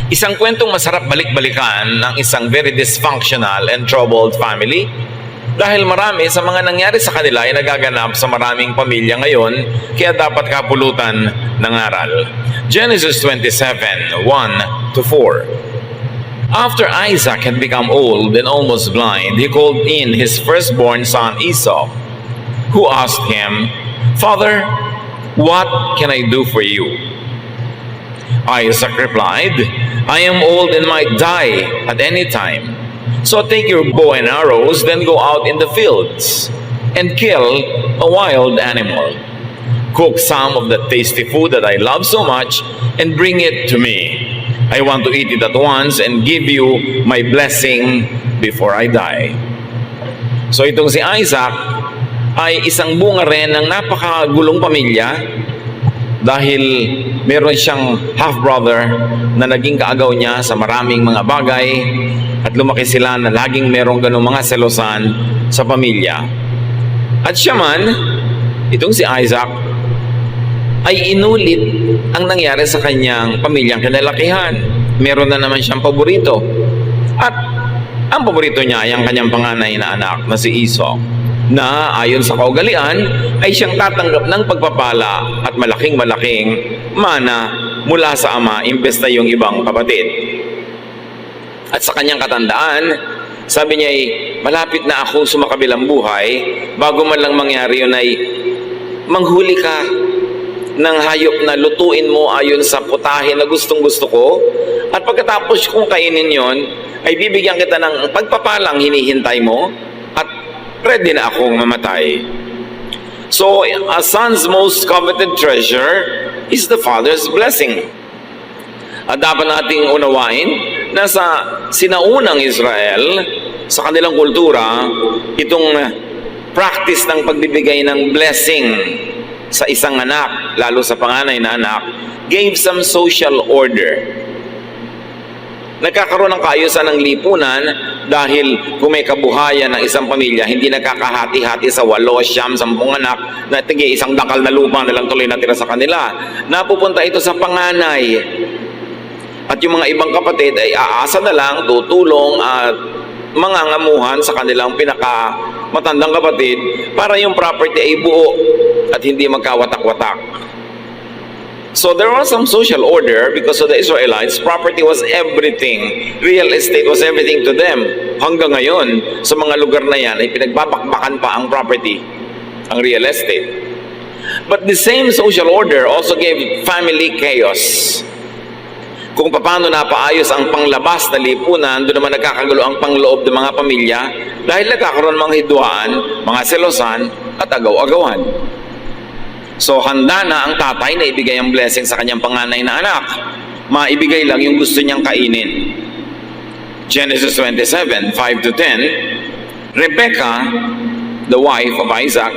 Isang kwentong masarap balik-balikan ng isang very dysfunctional and troubled family dahil marami sa mga nangyari sa kanila ay nagaganap sa maraming pamilya ngayon, kaya dapat kapulutan ng aral. Genesis 27:1-4. After Isaac had become old and almost blind, he called in his firstborn son Esau, who asked him, "Father, what can I do for you?" Isaac replied, "I am old and might die at any time. So take your bow and arrows, then go out in the fields and kill a wild animal. Cook some of the tasty food that I love so much and bring it to me. I want to eat it at once and give you my blessing before I die." So itong si Isaac ay isang bunga rin ng napakagulong pamilya dahil meron siyang half-brother na naging kaagaw niya sa maraming mga bagay at lumaki sila na laging merong ganong mga selosan sa pamilya. At siya man, itong si Isaac, ay inulit ang nangyari sa kanyang pamilyang kinalakihan. Meron na naman siyang paborito. At ang paborito niya ay ang kanyang panganay na anak na si Esau, na ayon sa kaugalian ay siyang tatanggap ng pagpapala at malaking mana mula sa ama imbes na yung ibang kapatid. At sa kanyang katandaan, sabi niya ay malapit na ako sumakabilang buhay, bago man lang mangyari yun ay manghuli ka ng hayop na lutuin mo ayon sa putahe na gustong gusto ko, at pagkatapos kong kainin yon ay bibigyan kita ng pagpapalang hinihintay mo at ready na akong mamatay. So, a son's most coveted treasure is the father's blessing. At dapat nating unawain na sa sinaunang Israel, sa kanilang kultura, itong practice ng pagbibigay ng blessing sa isang anak, lalo sa panganay na anak, gave some social order. Nagkakaroon ng kaayusan ng lipunan dahil kung may kabuhayan ng isang pamilya, hindi nagkakahati-hati sa 8, 9, 10 anak na tige isang dakal na lupa na lang tuloy natira sa kanila. Napupunta ito sa panganay. At yung mga ibang kapatid ay aasa na lang, tutulong at mangangamuhan sa kanilang pinakamatandang kapatid para yung property ay buo at hindi magkawatak-watak. So there was some social order because of the Israelites. Property was everything. Real estate was everything to them. Hanggang ngayon, sa mga lugar na yan, ay pinagbabakbakan pa ang property, ang real estate. But the same social order also gave family chaos. Kung paano napaayos ang panglabas na lipunan, doon naman nagkakagulo ang pangloob ng mga pamilya dahil nagkakaroon mga hidwaan, mga selosan at agaw-agawan. So handa na ang tatay na ibigay ang blessing sa kanyang panganay na anak. Maibigay lang yung gusto niyang kainin. Genesis 27:5-10. Rebecca, the wife of Isaac,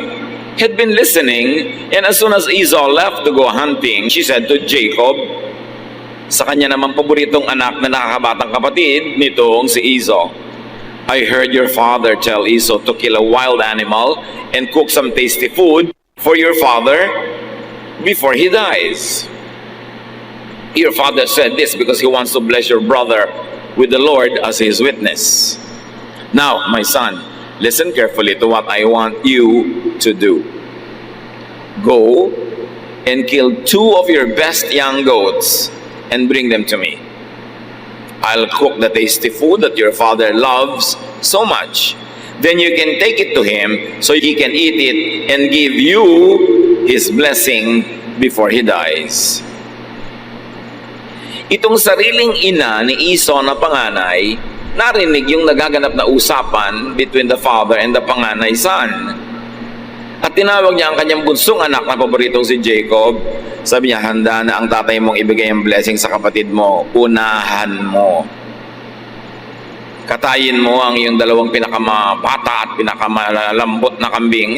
had been listening, and as soon as Esau left to go hunting, she said to Jacob, sa kanya naman paboritong anak na nakakabatang kapatid nitong si Esau, "I heard your father tell Esau to kill a wild animal and cook some tasty food for your father before he dies. Your father said this because he wants to bless your brother with the Lord as his witness. Now, my son, listen carefully to what I want you to do. Go and kill 2 of your best young goats and bring them to me. I'll cook the tasty food that your father loves so much. Then you can take it to him so he can eat it and give you his blessing before he dies." Itong sariling ina ni Esau na panganay, narinig yung nagaganap na usapan between the father and the panganay son. At tinawag niya ang kanyang bunsong anak na paboritong si Jacob. Sabi niya, "Handa na ang tatay mong ibigay ang blessing sa kapatid mo. Unahan mo. Katayin mo ang iyong 2 pinakamabata at pinakamalambot na kambing.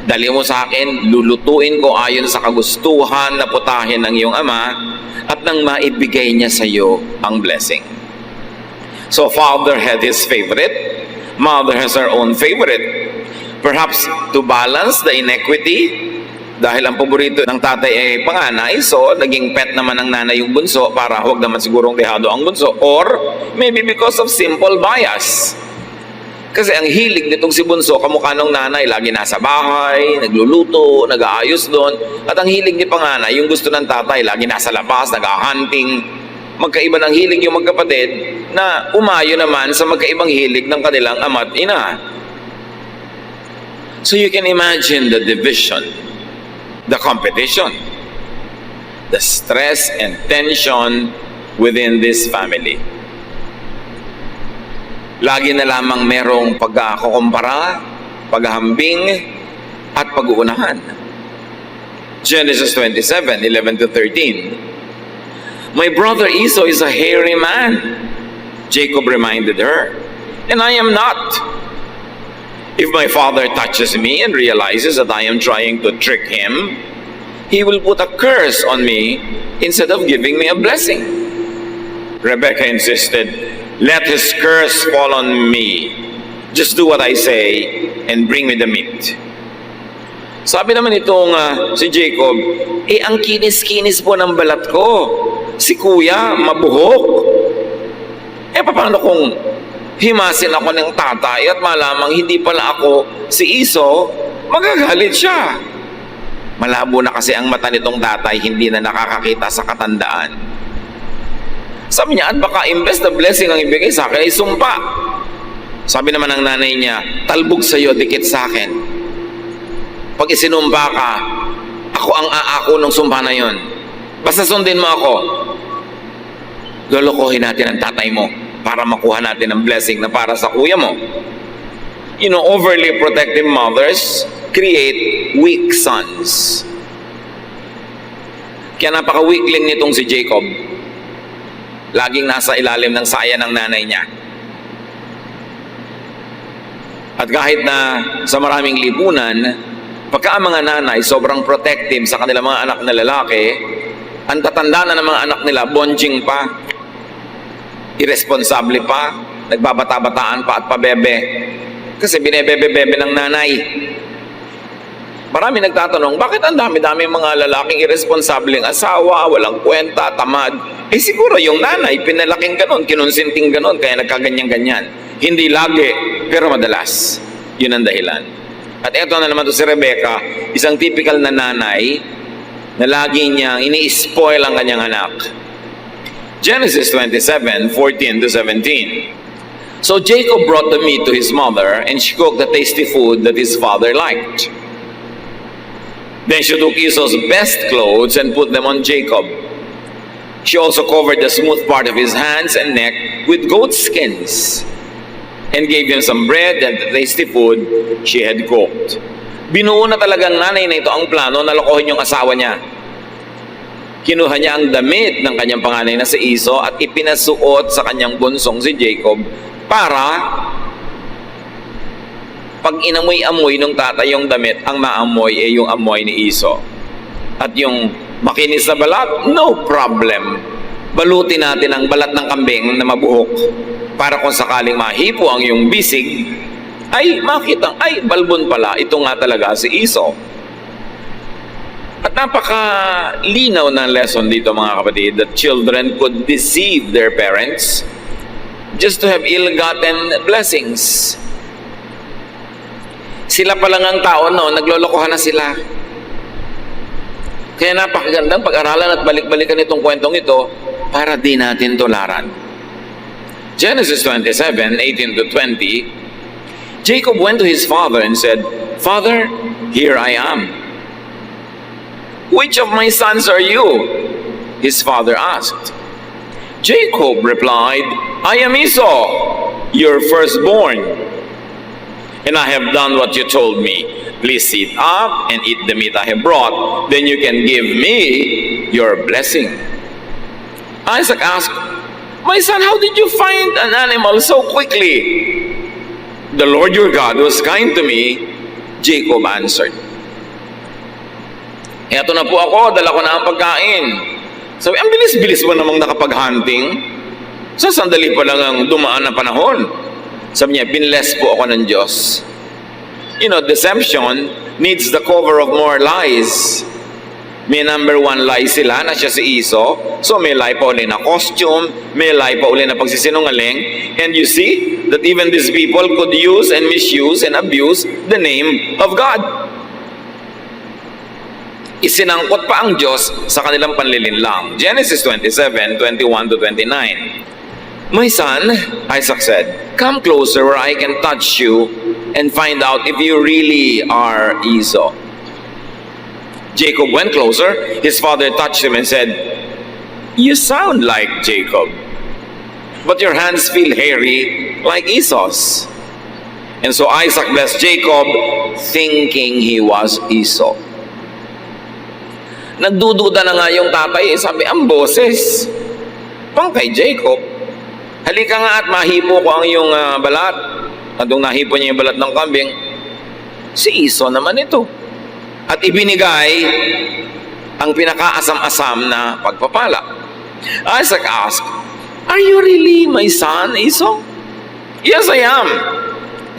Dali mo sa akin, lulutuin ko ayon sa kagustuhan na putahin ng iyong ama, at nang maibigay niya sa iyo ang blessing." So father had his favorite, mother has her own favorite. Perhaps to balance the inequity, Dahil ang paborito ng tatay ay panganay, so naging pet naman ng nanay yung bunso para huwag naman sigurong dehado ang bunso. Or maybe because of simple bias. Kasi ang hilig nitong si bunso, kamukha ng nanay, lagi nasa bahay, nagluluto, nag-aayos doon. At ang hilig ni panganay, yung gusto ng tatay, lagi nasa labas, nag-hunting. Magkaiba ng hilig yung magkapatid na umayo naman sa magkaibang hilig ng kanilang ama't ina. So you can imagine the division, the competition, the stress and tension within this family. Lagi na lamang merong pagkakumpara, paghahambing, at pag-uunahan. Genesis 27:11 to 13. My brother Esau is a hairy man, Jacob reminded her, and I am not. If my father touches me and realizes that I am trying to trick him, he will put a curse on me instead of giving me a blessing. Rebecca insisted, let his curse fall on me. Just do what I say and bring me the meat. Sabi naman itong si Jacob, ang kinis-kinis po ng balat ko. Si kuya, mabuhok. Paano kung himasin ako ng tatay at malamang hindi pala ako si Esau, magagalit siya. Malabo na kasi ang mata nitong tatay, hindi na nakakakita sa katandaan. Sabi niya, at baka imbes na blessing ang ibigay sa akin ay sumpa. Sabi naman ng nanay niya, talbog sa iyo, dikit sa akin. Pag isinumpa ka, ako ang aako ng sumpa na yon. Basta sundin mo ako. Lolokohin natin ang tatay mo para makuha natin ang blessing na para sa kuya mo. You know, overly protective mothers create weak sons. Kaya napaka-weakling nitong si Jacob. Laging nasa ilalim ng saya ng nanay niya. At kahit na sa maraming lipunan, pagka ang mga nanay sobrang protective sa kanilang mga anak na lalaki, ang tatanda na ng mga anak nila, bonjing pa, irresponsable pa, nagbabata-bataan pa at pabebe. Kasi binebebe-bebe ng nanay. Marami nagtatanong, bakit ang dami-dami mga lalaking irresponsableng asawa, walang kwenta, tamad? Siguro yung nanay, pinalaking ganon, kinonsinting ganon, kaya nagkaganyan-ganyan. Hindi lagi, pero madalas. Yun ang dahilan. At eto na naman to si Rebecca, isang typical na nanay na lagi niyang ini-spoil ang kanyang anak. Genesis 27:14 to 17. So Jacob brought the meat to his mother, and she cooked the tasty food that his father liked. Then she took Esau's best clothes and put them on Jacob. She also covered the smooth part of his hands and neck with goat skins, and gave him some bread and the tasty food she had cooked. Binuo na talagang nanay na ito ang plano na lokohin yung asawa niya. Kinuha niya ang damit ng kanyang panganay na si Esau at ipinasuot sa kanyang bunsong si Jacob para pag inamoy-amoy ng tatay yung damit, ang maamoy ay yung amoy ni Esau. At yung makinis na balat, no problem. Balutin natin ang balat ng kambing na mabuhok para kung sakaling mahipo ang yung bisig, ay makita, ay balbon pala, ito nga talaga si Esau. At napakalinaw na lesson dito mga kapatid, that children could deceive their parents just to have ill-gotten blessings. Sila pa lang ang tao, no? Naglolokohan na sila. Kaya napakagandang pag-aralan at balik-balikan itong kwentong ito para di natin tularan. Genesis 27:18 to 20, Jacob went to his father and said, Father, here I am. Which of my sons are you? His father asked. Jacob replied, I am Esau, your firstborn. And I have done what you told me. Please sit up and eat the meat I have brought. Then you can give me your blessing. Isaac asked, My son, how did you find an animal so quickly? The Lord your God was kind to me, Jacob answered. Eto na po ako, dala ko na ang pagkain. Sabi, ang bilis-bilis mo namang nakapag-hunting. Sa sandali pa lang ang dumaan na panahon. Sabi niya, binless po ako ng Diyos. You know, deception needs the cover of more lies. May number one lie sila na siya si Esau. So may lie pa uli na costume, may lie pa uli na pagsisinungaling. And you see that even these people could use and misuse and abuse the name of God. Isinangkot pa ang Diyos sa kanilang panlilinlang. Genesis 27:21-29. My son, Isaac said, come closer where I can touch you and find out if you really are Esau. Jacob went closer. His father touched him and said, you sound like Jacob, but your hands feel hairy like Esau's. And so Isaac blessed Jacob, thinking he was Esau. Nagdududa na nga yung tatay. Sabi, ang boses, pang kay Jacob. Halika nga at mahipo ko ang iyong balat. At nung nahipo niya yung balat ng kambing, si Esau naman ito. At ibinigay ang pinakaasam-asam na pagpapala. Isaac asked, are you really my son, Esau? Yes, I am,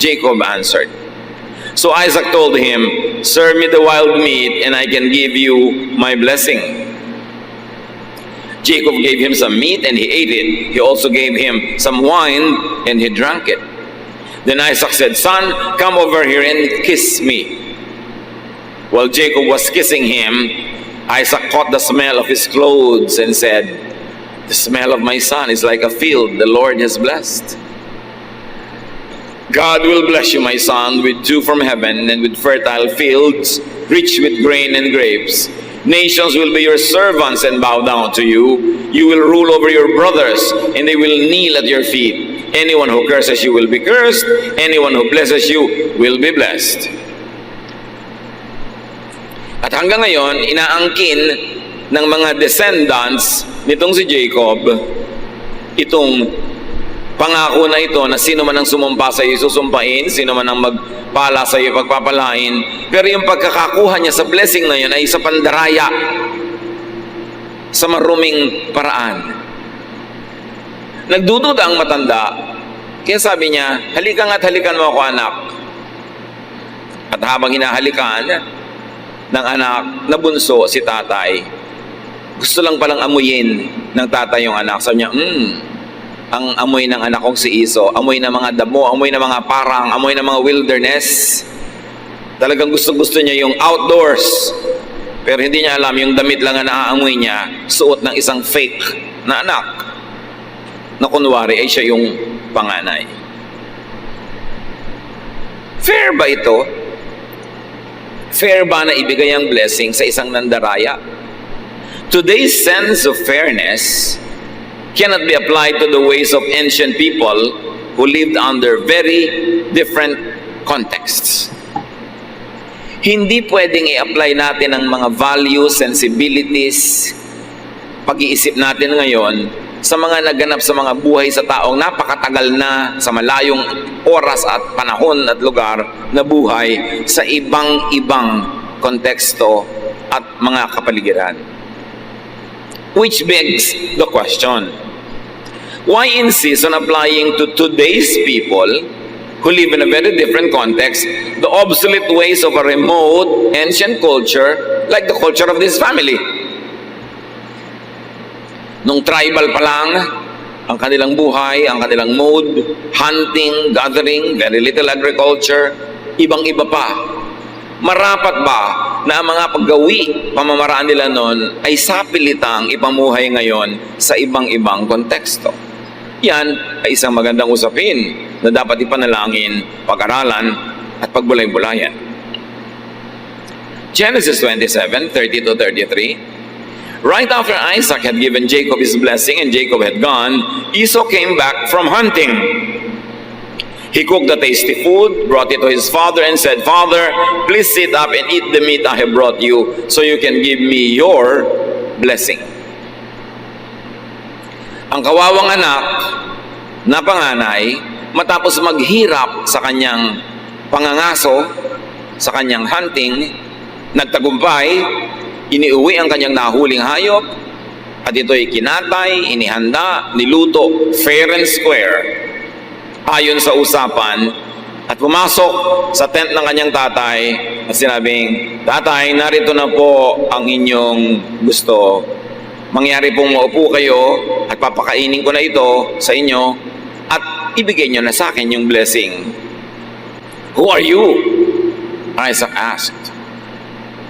Jacob answered. So Isaac told him, serve me the wild meat and I can give you my blessing. Jacob gave him some meat and he ate it. He also gave him some wine and he drank it. Then Isaac said, son, come over here and kiss me. While Jacob was kissing him, Isaac caught the smell of his clothes and said, the smell of my son is like a field the Lord has blessed. God will bless you, my son, with dew from heaven and with fertile fields, rich with grain and grapes. Nations will be your servants and bow down to you. You will rule over your brothers, and they will kneel at your feet. Anyone who curses you will be cursed. Anyone who blesses you will be blessed. At hanggang ngayon, inaangkin ng mga descendants nitong si Jacob, itong pangako na ito na sino man ang sumumpa sa iyo susumpain, sino man ang magpala sa iyo pagpapalain. Pero yung pagkakakuha niya sa blessing na yun ay sa pandaraya, sa maruming paraan. Nagdududa ang matanda, kaya sabi niya, halika nga't halikan mo ako, anak. At habang hinahalikan ng anak na bunso si tatay, gusto lang palang amuyin ng tatay yung anak. Sabi niya, ang amoy ng anak kong si Esau, amoy ng mga damo, amoy ng mga parang, amoy ng mga wilderness. Talagang gusto niya yung outdoors. Pero hindi niya alam, yung damit lang na naaamoy niya, suot ng isang fake na anak, na kunwari ay siya yung panganay. Fair ba ito? Fair ba na ibigay ang blessing sa isang nandaraya? Today's sense of fairness cannot be applied to the ways of ancient people who lived under very different contexts. Hindi pwedeng i-apply natin ang mga values, sensibilities, pag-iisip natin ngayon sa mga naganap sa mga buhay sa taong napakatagal na sa malayong oras at panahon at lugar na buhay sa ibang-ibang konteksto at mga kapaligiran. Which begs the question, why insist on applying to today's people who live in a very different context the obsolete ways of a remote, ancient culture like the culture of this family? Nung tribal pa lang, ang kanilang buhay, ang kanilang mode, hunting, gathering, very little agriculture, ibang-iba pa. Marapat ba na ang mga paggawi, pamamaraan nila noon ay sapilitang ipamuhay ngayon sa ibang-ibang konteksto? Yan ay isang magandang usapin na dapat ipanalangin, pag-aralan at pagbulay-bulayan. Genesis 27:30-33. Right after Isaac had given Jacob his blessing and Jacob had gone, Esau came back from hunting. He cooked the tasty food, brought it to his father and said, Father, please sit up and eat the meat I have brought you so you can give me your blessing. Ang kawawang anak na panganay, matapos maghirap sa kanyang pangangaso, sa kanyang hunting, nagtagumpay, iniuwi ang kanyang nahuling hayop, at ito'y kinatay, inihanda, niluto, fair and square, ayon sa usapan at At pumasok sa tent ng kanyang tatay at sinabing, "Tatay, narito na po ang inyong gusto. Mangyari pong maupo kayo at papakainin ko na ito sa inyo at ibigay nyo na sa akin yung blessing." "Who are you?" Isaac asked.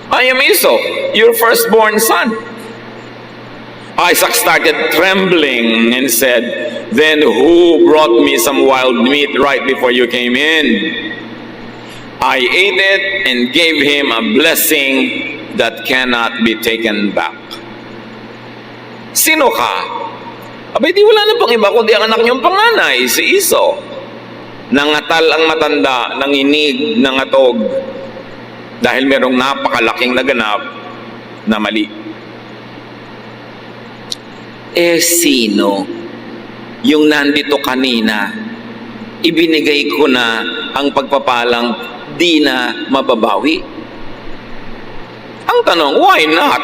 "I am Esau, your firstborn son." Isaac started trembling and said, "Then who brought me some wild meat right before you came in? I ate it and gave him a blessing that cannot be taken back." "Sino ka?" "Abay, di wala na pang iba kundi ang anak niyong panganay, si Esau." Nangatal ang matanda, nanginig, nangatog, dahil merong napakalaking naganap na mali. Sino yung nandito kanina? Ibinigay ko na ang pagpapalang di na mababawi. Ang tanong, why not?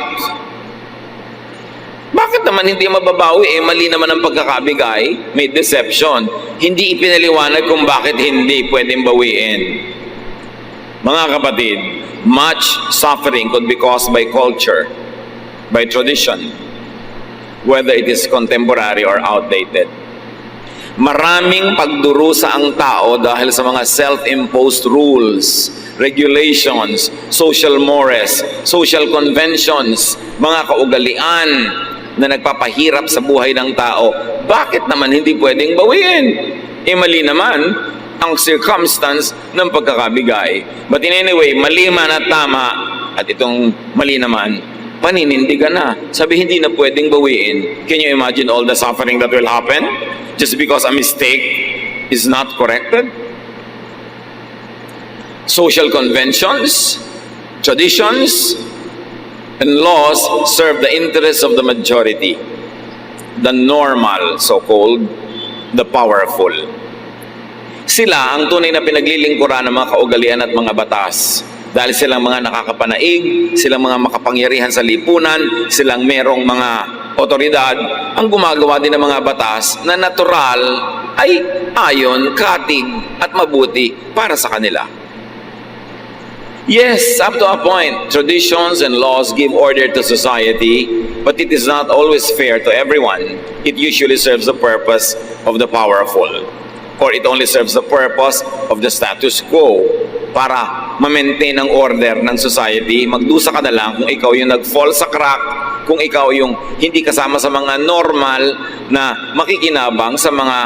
Bakit naman hindi mababawi? Mali naman ang pagkakabigay. May deception. Hindi ipinaliwanag kung bakit hindi pwedeng bawiin. Mga kapatid, much suffering could be caused by culture, by tradition, whether it is contemporary or outdated. Maraming pagdurusa ang tao dahil sa mga self-imposed rules, regulations, social mores, social conventions, mga kaugalian na nagpapahirap sa buhay ng tao. Bakit naman hindi pwedeng bawiin? Mali naman ang circumstance ng pagkakabigay. But in anyway, mali man at tama, at itong mali naman, paninindigan na. Sabi, hindi na pwedeng bawiin. Can you imagine all the suffering that will happen just because a mistake is not corrected? Social conventions, traditions, and laws serve the interests of the majority, the normal, so-called, the powerful. Sila ang tunay na pinaglilingkuran ng mga kaugalian at mga batas. Dahil silang mga nakakapanaig, silang mga makapangyarihan sa lipunan, silang merong mga otoridad, ang gumagawa din ng mga batas na natural ay ayon, katig at mabuti para sa kanila. Yes, up to a point, traditions and laws give order to society, but it is not always fair to everyone. It usually serves the purpose of the powerful, or it only serves the purpose of the status quo, para ma-maintain ang order ng society. Magdusa ka na lang kung ikaw yung nag-fall sa crack, kung ikaw yung hindi kasama sa mga normal na makikinabang sa mga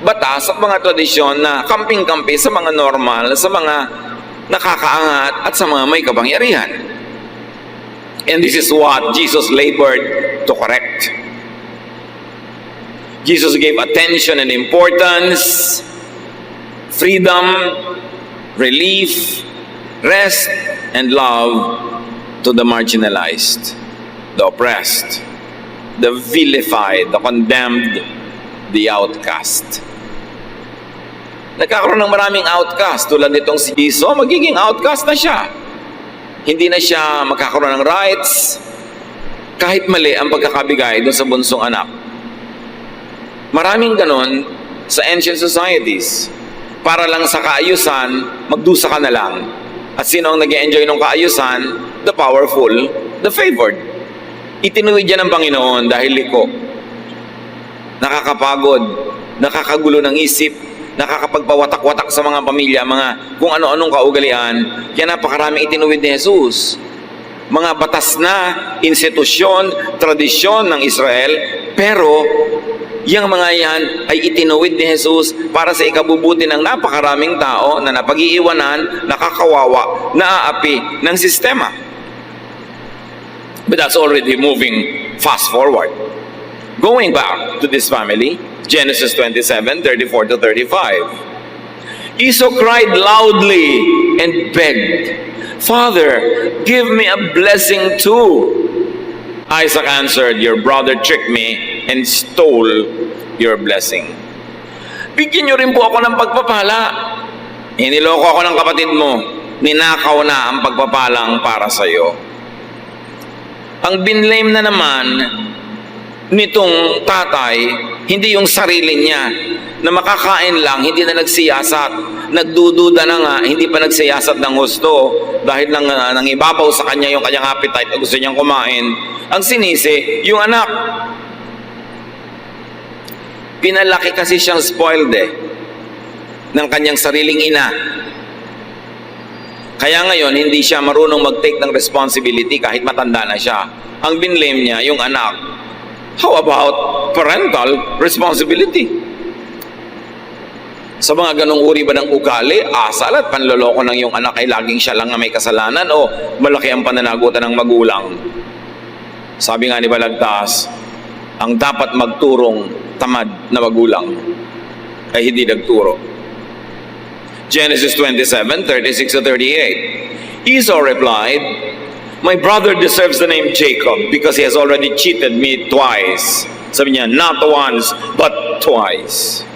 batas at mga tradisyon na kamping-kampi sa mga normal, sa mga nakakaangat at sa mga may kapangyarihan. And this is what Jesus labored to correct. Jesus gave attention and importance, freedom, relief, rest, and love to the marginalized, the oppressed, the vilified, the condemned, the outcast. Nagkakaroon ng maraming outcast. Tulad nitong si Esau, magiging outcast na siya. Hindi na siya magkakaroon ng rights, kahit mali ang pagkakabigay doon sa bunsong anak. Maraming ganon sa ancient societies. Para lang sa kaayusan, magdusa ka na lang. At sino ang nag-enjoy ng kaayusan? The powerful, the favored. Itinuwid yan ng Panginoon dahil liko. Nakakapagod, nakakagulo ng isip, nakakapagpawatak-watak sa mga pamilya, mga kung ano-anong kaugalian. Kaya napakaraming itinuwid ni Jesus. Mga batas na, institusyon, tradisyon ng Israel, pero yung mga yan ay itinuwid ni Jesus para sa ikabubuti ng napakaraming tao na napag-iiwanan, nakakawawa, naaapi ng sistema. But that's already moving fast forward. Going back to this family, Genesis 27:34 to 35. Esau cried loudly and begged, "Father, give me a blessing too." Isaac answered, "Your brother tricked me and stole your blessing." Bigyan niyo rin po ako ng pagpapala. Iniloko ako ng kapatid mo. Ninakaw na ang pagpapalang para sa iyo. Ang binlame na naman nitong tatay, hindi yung sarili niya na makakain lang, hindi na nagsiyasat. nagdududa na nga, hindi pa nagsiyasat ng husto dahil nangibabaw sa kanya yung kanyang appetite at gusto niyang kumain, ang sinisi, yung anak. Pinalaki kasi siyang spoiled ng kanyang sariling ina. Kaya ngayon, hindi siya marunong mag-take ng responsibility kahit matanda na siya. Ang binlame niya, yung anak. How about parental responsibility? Sa mga ganong uri ba ng ugali, asal at panloloko ng yung anak ay laging siya lang na may kasalanan o malaki ang pananagutan ng magulang? Sabi nga ni Balagtas, ang dapat magturong tamad na magulang ay hindi nagturo. Genesis 27:36-38. Esau replied, "My brother deserves the name Jacob because he has already cheated me twice." Sabi niya, not once, but twice.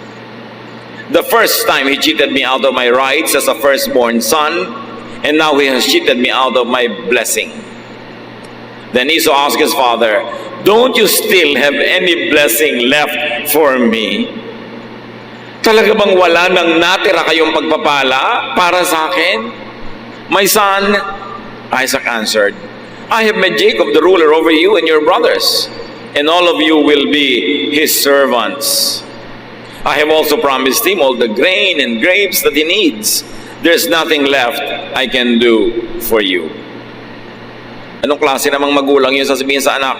The first time he cheated me out of my rights as a firstborn son, and now he has cheated me out of my blessing. Then Esau asked his father, "Don't you still have any blessing left for me?" Talaga bang wala nang natira kayong pagpapala para sa akin? My son, Isaac answered, "I have made Jacob the ruler over you and your brothers, and all of you will be his servants. I have also promised him all the grain and grapes that he needs. There's nothing left I can do for you." Anong klase namang magulang yun sasabihin sa anak?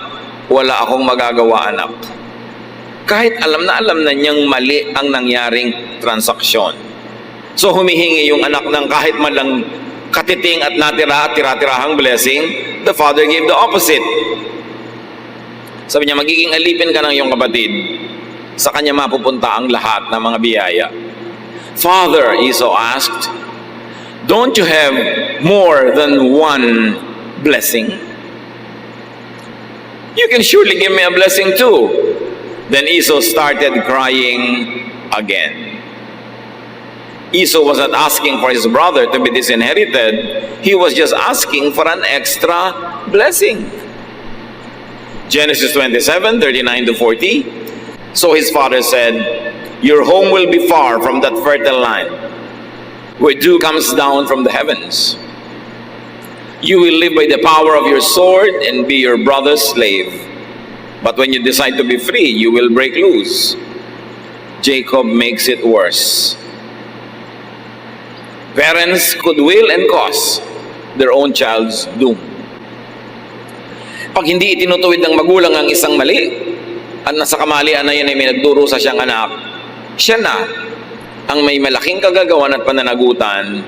Wala akong magagawa, anak. Kahit alam na niyang mali ang nangyaring transaksyon. So humihingi yung anak ng kahit man lang katiting at tira-tirahang blessing. The father gave the opposite. Sabi niya, magiging alipin ka ng iyong kapatid. Sa kanya mapupunta ang lahat ng mga biyaya. Father, Esau asked, "Don't you have more than one blessing? You can surely give me a blessing too." Then Esau started crying again. Esau was not asking for his brother to be disinherited. He was just asking for an extra blessing. Genesis 27:39-40. So his father said, "Your home will be far from that fertile land, where dew comes down from the heavens. You will live by the power of your sword and be your brother's slave. But when you decide to be free, you will break loose." Jacob makes it worse. Parents could will and cause their own child's doom. Pag hindi itinutuwid ng magulang ang isang mali, at nasa kamalian na yun ay may nagdurusa siyang anak, siya na ang may malaking kagagawan at pananagutan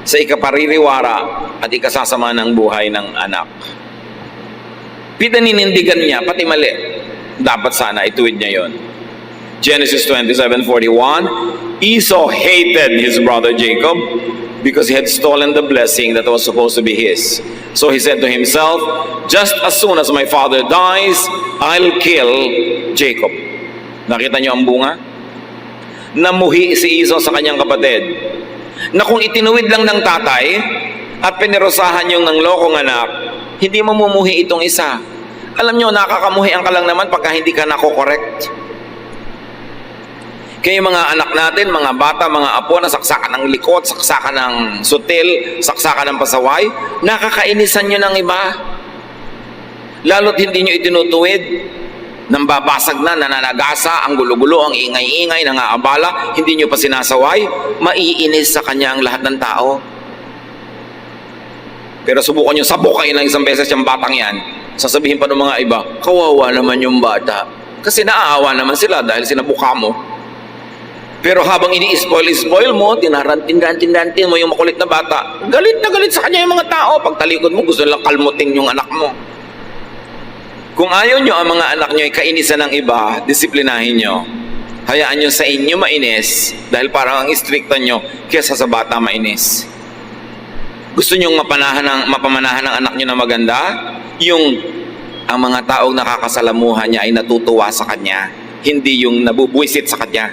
sa ikapaririwara at ikasasama ng buhay ng anak. Pinaninindigan niya, pati mali. Dapat sana ituwid niya yon. Genesis 27:41. Esau hated his brother Jacob because he had stolen the blessing that was supposed to be his. So he said to himself, "Just as soon as my father dies, I'll kill Jacob." Nakita niyo ang bunga? Namuhi si Esau sa kanyang kapatid na kung itinuwid lang ng tatay at pinirusahan yung ng lokong anak, hindi mamumuhi itong isa. Alam nyo, nakakamuhian ka lang naman pagka hindi ka nako-correct. Kaya mga anak natin, mga bata, mga apo na saksakan ng likod, saksakan ng sutil, saksakan ng pasaway, nakakainisan nyo ng iba. Lalo't hindi nyo itinutuwid. Nambabasag na, nananagasa, ang gulo-gulo, ang ingay-ingay, nangaabala, hindi nyo pa sinasaway, maiinis sa kanya ang lahat ng tao. Pero subukan nyo, sabukain lang isang beses yung batang yan. Sasabihin pa ng mga iba, kawawa naman yung bata. Kasi naaawa naman sila dahil sinabuka mo. Pero habang ini-spoil mo, tinarantin mo yung makulit na bata, galit na galit sa kanya yung mga tao. Pag talikod mo, gusto nilang kalmutin yung anak mo. Kung ayaw nyo ang mga anak nyo ay kainisan ng iba, disiplinahin nyo. Hayaan nyo sa inyo mainis dahil parang ang istrikta nyo kesa sa bata mainis. Gusto nyong mapamanahan ng anak nyo na maganda? Yung ang mga taong nakakasalamuhan niya ay natutuwa sa kanya, hindi yung nabubwisit sa kanya.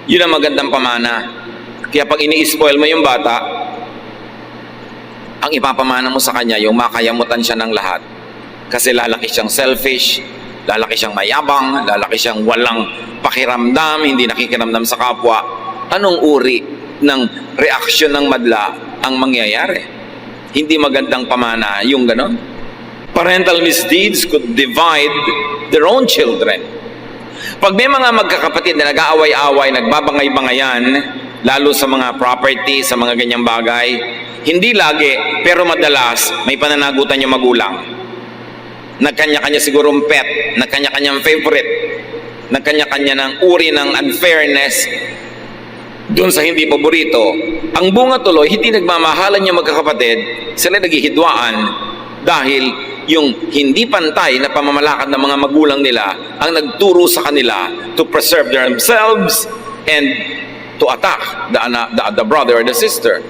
Yun ang magandang pamana. Kaya pag ini-spoil mo yung bata, ang ipapamana mo sa kanya, yung makayamutan siya ng lahat. Kasi lalaki siyang selfish, lalaki siyang mayabang, lalaki siyang walang pakiramdam, hindi nakikiramdam sa kapwa. Anong uri ng reaksyon ng madla ang mangyayari. Hindi magandang pamana yung ganon. Parental misdeeds could divide their own children. Pag may mga magkakapatid na nag-aaway-away, nagbabangay-bangayan, lalo sa mga property, sa mga ganyang bagay, hindi lagi, pero madalas, may pananagutan yung magulang. Nagkanya-kanya sigurong pet, nagkanya-kanyang favorite, nagkanya-kanya ng uri ng unfairness doon sa hindi paborito. Ang bunga tuloy, hindi nagmamahalan yung magkakapatid, sila naghihidwaan dahil yung hindi pantay na pamamalakad ng mga magulang nila ang nagturo sa kanila to preserve themselves and to attack the brother or the sister.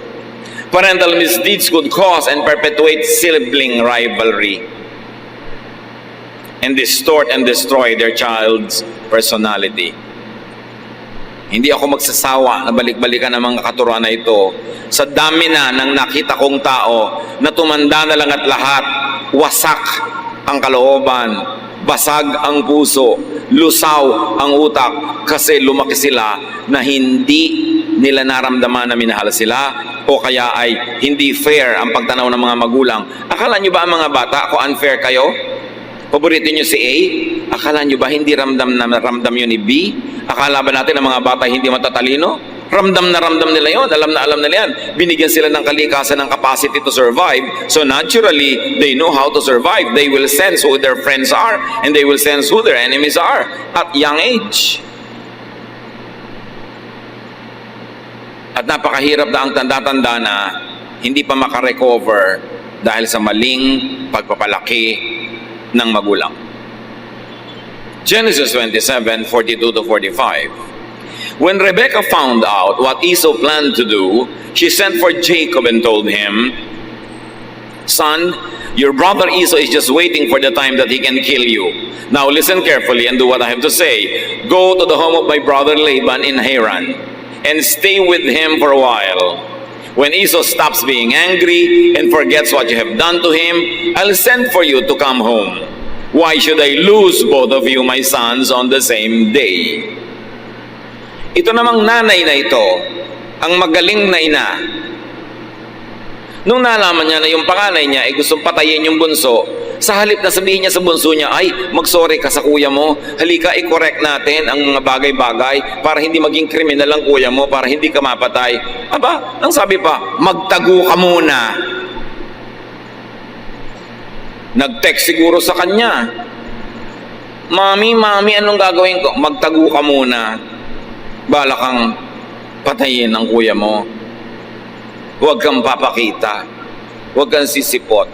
Parental misdeeds could cause and perpetuate sibling rivalry and distort and destroy their child's personality. Hindi ako magsasawa na balik-balikan ang mga katuruan na ito. Sa dami na ng nakita kong tao na tumanda na lang at lahat, wasak ang kalooban, basag ang puso, lusaw ang utak kasi lumaki sila na hindi nila naramdaman na minahal sila o kaya ay hindi fair ang pagtanaw ng mga magulang. Akala nyo ba ang mga bata kung unfair kayo? Paborito nyo si A? Akala nyo ba hindi ramdam nyo ni B? Akala ba natin ang mga bata hindi matatalino? Ramdam na ramdam nila yon, alam na alam nila yan. Binigyan sila ng kalikasan ng capacity to survive. So naturally, they know how to survive. They will sense who their friends are and they will sense who their enemies are at young age. At napakahirap na ang tanda-tanda na hindi pa makarecover dahil sa maling pagpapalaki ng magulang. Genesis 27:42-45. When Rebekah found out what Esau planned to do, she sent for Jacob and told him, "Son, your brother Esau is just waiting for the time that he can kill you. Now listen carefully and do what I have to say. Go to the home of my brother Laban in Haran and stay with him for a while. When Esau stops being angry and forgets what you have done to him, I'll send for you to come home. Why should I lose both of you, my sons, on the same day?" Ito namang nanay na ito, ang magaling na ina. Nung nalaman niya na yung panganay niya ay gustong patayin yung bunso, sa halip na sabihin niya sa bunso niya, ay, mag-sorry ka sa kuya mo, halika i-correct natin ang mga bagay-bagay para hindi maging kriminal ang kuya mo, para hindi ka mapatay. Aba, ang sabi pa, magtago ka muna. Nag-text siguro sa kanya, Mami, anong gagawin ko? Magtago ka muna. Bala kang patayin ang kuya mo. Huwag kang papakita. Huwag kang sisipot.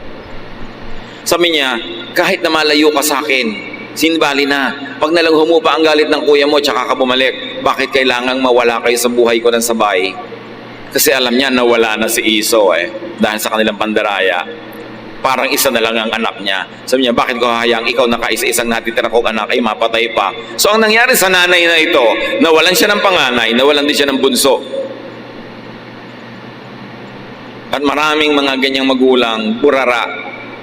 Sabi niya, kahit na malayo ka sa akin, sinbali na. Pag nalang humupa ang galit ng kuya mo, tsaka ka bumalik, bakit kailangang mawala kayo sa buhay ko ng sabay? Kasi alam niya, nawala na si Esau dahil sa kanilang pandaraya. Parang isa na lang ang anak niya. Sabi niya, bakit ko hahayang ikaw na kaisa-isang natitira kong anak ay mapatay pa? So ang nangyari sa nanay na ito, nawalan siya ng panganay, nawalan din siya ng bunso. At maraming mga ganyang magulang burara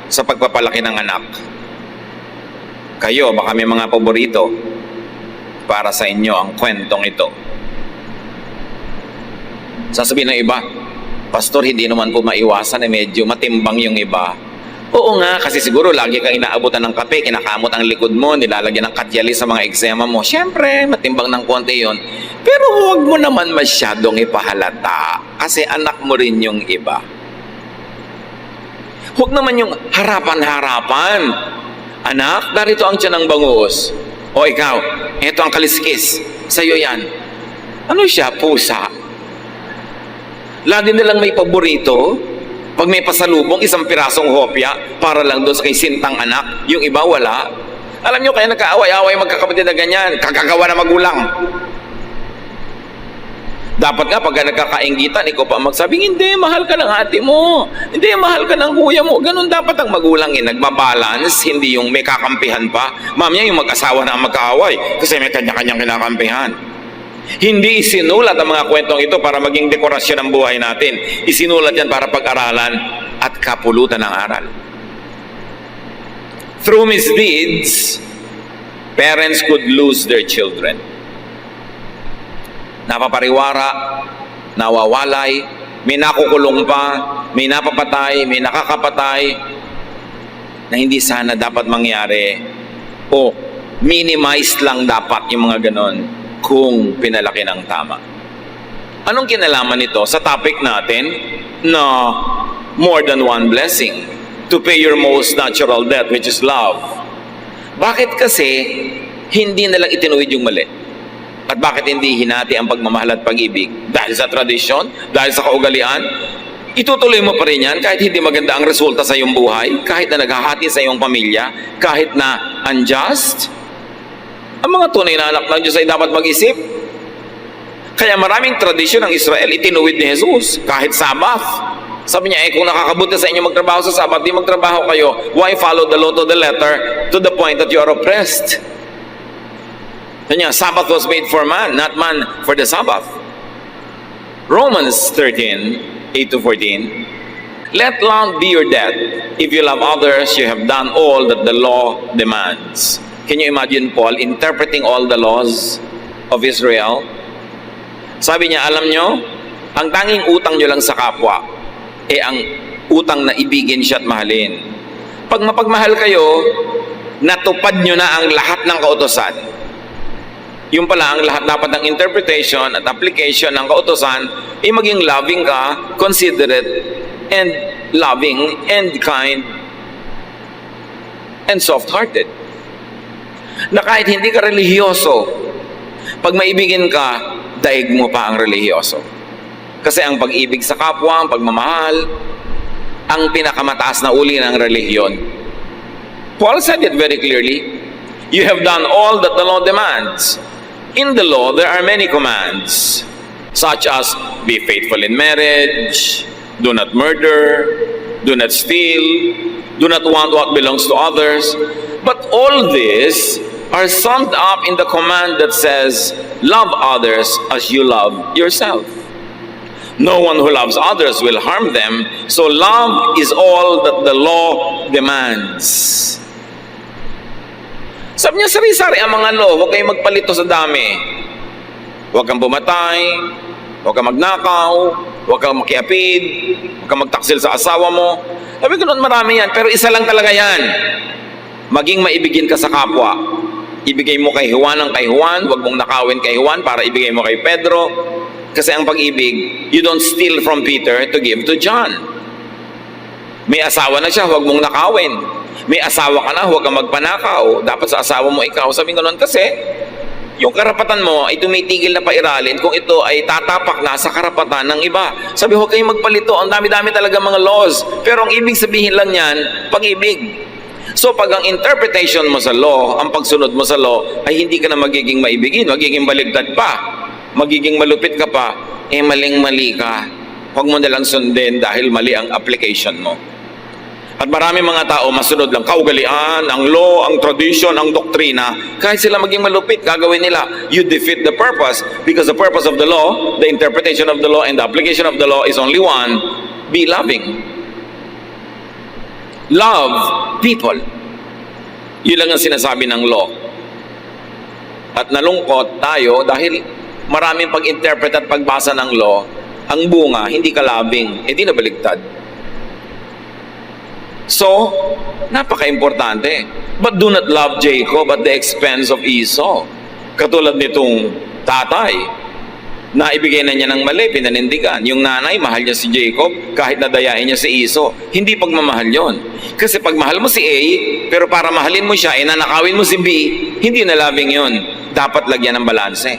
sa pagpapalaki ng anak. Kayo, baka may mga paborito para sa inyo ang kwentong ito. Sasabihin ng iba, Pastor, hindi naman po maiwasan, medyo matimbang yung iba. Oo nga, kasi siguro lagi kang inaabutan ng kape, kinakamot ang likod mo, nilalagyan ng katyali sa mga eksema mo. Siyempre, matimbang ng konti yon. Pero huwag mo naman masyadong ipahalata, kasi anak mo rin yung iba. Huwag naman yung harapan-harapan. Anak, narito ang tiyan ng bangus. O ikaw, ito ang kaliskis. Sa'yo yan. Ano siya? Pusa. Lagi nilang may paborito. Pag may pasalubong, isang pirasong hopya para lang doon sa kay sintang anak. Yung iba, wala. Alam nyo, kaya nagkaaway-away magkakapatid na ganyan. Kakagawa na magulang. Dapat nga, pag nagkakainggitan, ikaw pa magsabing, hindi, mahal ka ng ate mo. Hindi, mahal ka ng kuya mo. Ganun dapat ang magulang nagbabalance, hindi yung may kakampihan pa. Mamaya yung mag-asawa na magkaaway kasi may kanya-kanyang kinakampihan. Hindi isinulat ang mga kwentong ito para maging dekorasyon ng buhay natin. Isinulat yan para pag-aralan at kapulutan ng aral. Through misdeeds, parents could lose their children. Napapariwara nawawalay, may nakukulong pa, may napapatay, may nakakapatay, na hindi sana dapat mangyari. O minimize lang dapat yung mga ganon kung pinalaki ng tama. Anong kinalaman nito sa topic natin na more than one blessing to pay your most natural debt, which is love? Bakit kasi hindi na lang itinuwid yung mali? At bakit hindi hinati ang pagmamahal at pag-ibig? Dahil sa tradisyon? Dahil sa kaugalian? Itutuloy mo pa rin yan kahit hindi maganda ang resulta sa iyong buhay, kahit na naghahati sa iyong pamilya, kahit na unjust? Ang mga tunay na anak ng Diyos ay dapat mag-isip. Kaya maraming tradisyon ng Israel itinuwid ni Jesus, kahit Sabbath. Sabi niya, kung nakakabuti sa inyo magtrabaho sa Sabbath, di magtrabaho kayo. Why follow the law to the letter to the point that you are oppressed? Kanya, Sabbath was made for man, not man for the Sabbath. Romans 13:8-14. Let love be your debt. If you love others, you have done all that the law demands. Can you imagine Paul interpreting all the laws of Israel? Sabi niya, alam nyo, ang tanging utang nyo lang sa kapwa, ang utang na ibigin siya at mahalin. Pag mapagmahal kayo, natupad nyo na ang lahat ng kautosan. Yung pala, ang lahat dapat ng interpretation at application ng kautosan ay maging loving ka, considerate, and loving, and kind, and soft-hearted. Na kahit hindi ka relihiyoso, pag maibigin ka, daig mo pa ang relihiyoso. Kasi ang pag-ibig sa kapwa, ang pagmamahal, ang pinakamataas na uri ng relihiyon. Paul said it very clearly. You have done all that the law demands. In the law, there are many commands, such as be faithful in marriage, do not murder, do not steal, do not want what belongs to others. But all these are summed up in the command that says, love others as you love yourself. No one who loves others will harm them, so love is all that the law demands. Sabi niya, sari-sari ang mga law, huwag kayong magpalito sa dami. Huwag kang bumatay, huwag kang magnakaw, huwag kang makiapid, huwag kang magtaksil sa asawa mo. Sabi ko noon, marami yan, pero isa lang talaga yan. Maging maibigin ka sa kapwa. Ibigay mo kay Juan ang kay Juan, huwag mong nakawin kay Juan para ibigay mo kay Pedro. Kasi ang pag-ibig, you don't steal from Peter to give to John. May asawa na siya, huwag mong nakawin. May asawa ka na, huwag kang magpanakaw. Dapat sa asawa mo ikaw. Sabi ko noon kasi, yung karapatan mo ay tumitigil na pairalin kung ito ay tatapak na sa karapatan ng iba. Sabi, huwag kayong magpalito. Ang dami-dami talaga mga laws. Pero ang ibig sabihin lang yan, pag-ibig. So pag ang interpretation mo sa law, ang pagsunod mo sa law, ay hindi ka na magiging maibigin, magiging baligtad pa, magiging malupit ka pa, maling-mali ka. Huwag mo nalang sundin dahil mali ang application mo. At marami mga tao masunod lang kaugalian, ang law, ang tradition, ang doktrina. Kahit sila maging malupit, gagawin nila. You defeat the purpose because the purpose of the law, the interpretation of the law, and the application of the law is only one: be loving. Love people. Yun lang ang sinasabi ng law. At nalungkot tayo dahil maraming pag-interpret at pagbasa ng law, ang bunga, hindi ka loving, di nabaligtad. So, napaka-importante. But do not love Jacob at the expense of Esau. Katulad nitong tatay, na ibigay na niya ng mali, pinanindigan. Yung nanay, mahal niya si Jacob, kahit nadayain niya si Esau. Hindi pagmamahal yon. Kasi pag mahal mo si A, pero para mahalin mo siya, nanakawin mo si B, hindi na loving yon. Dapat lagyan ng balanse.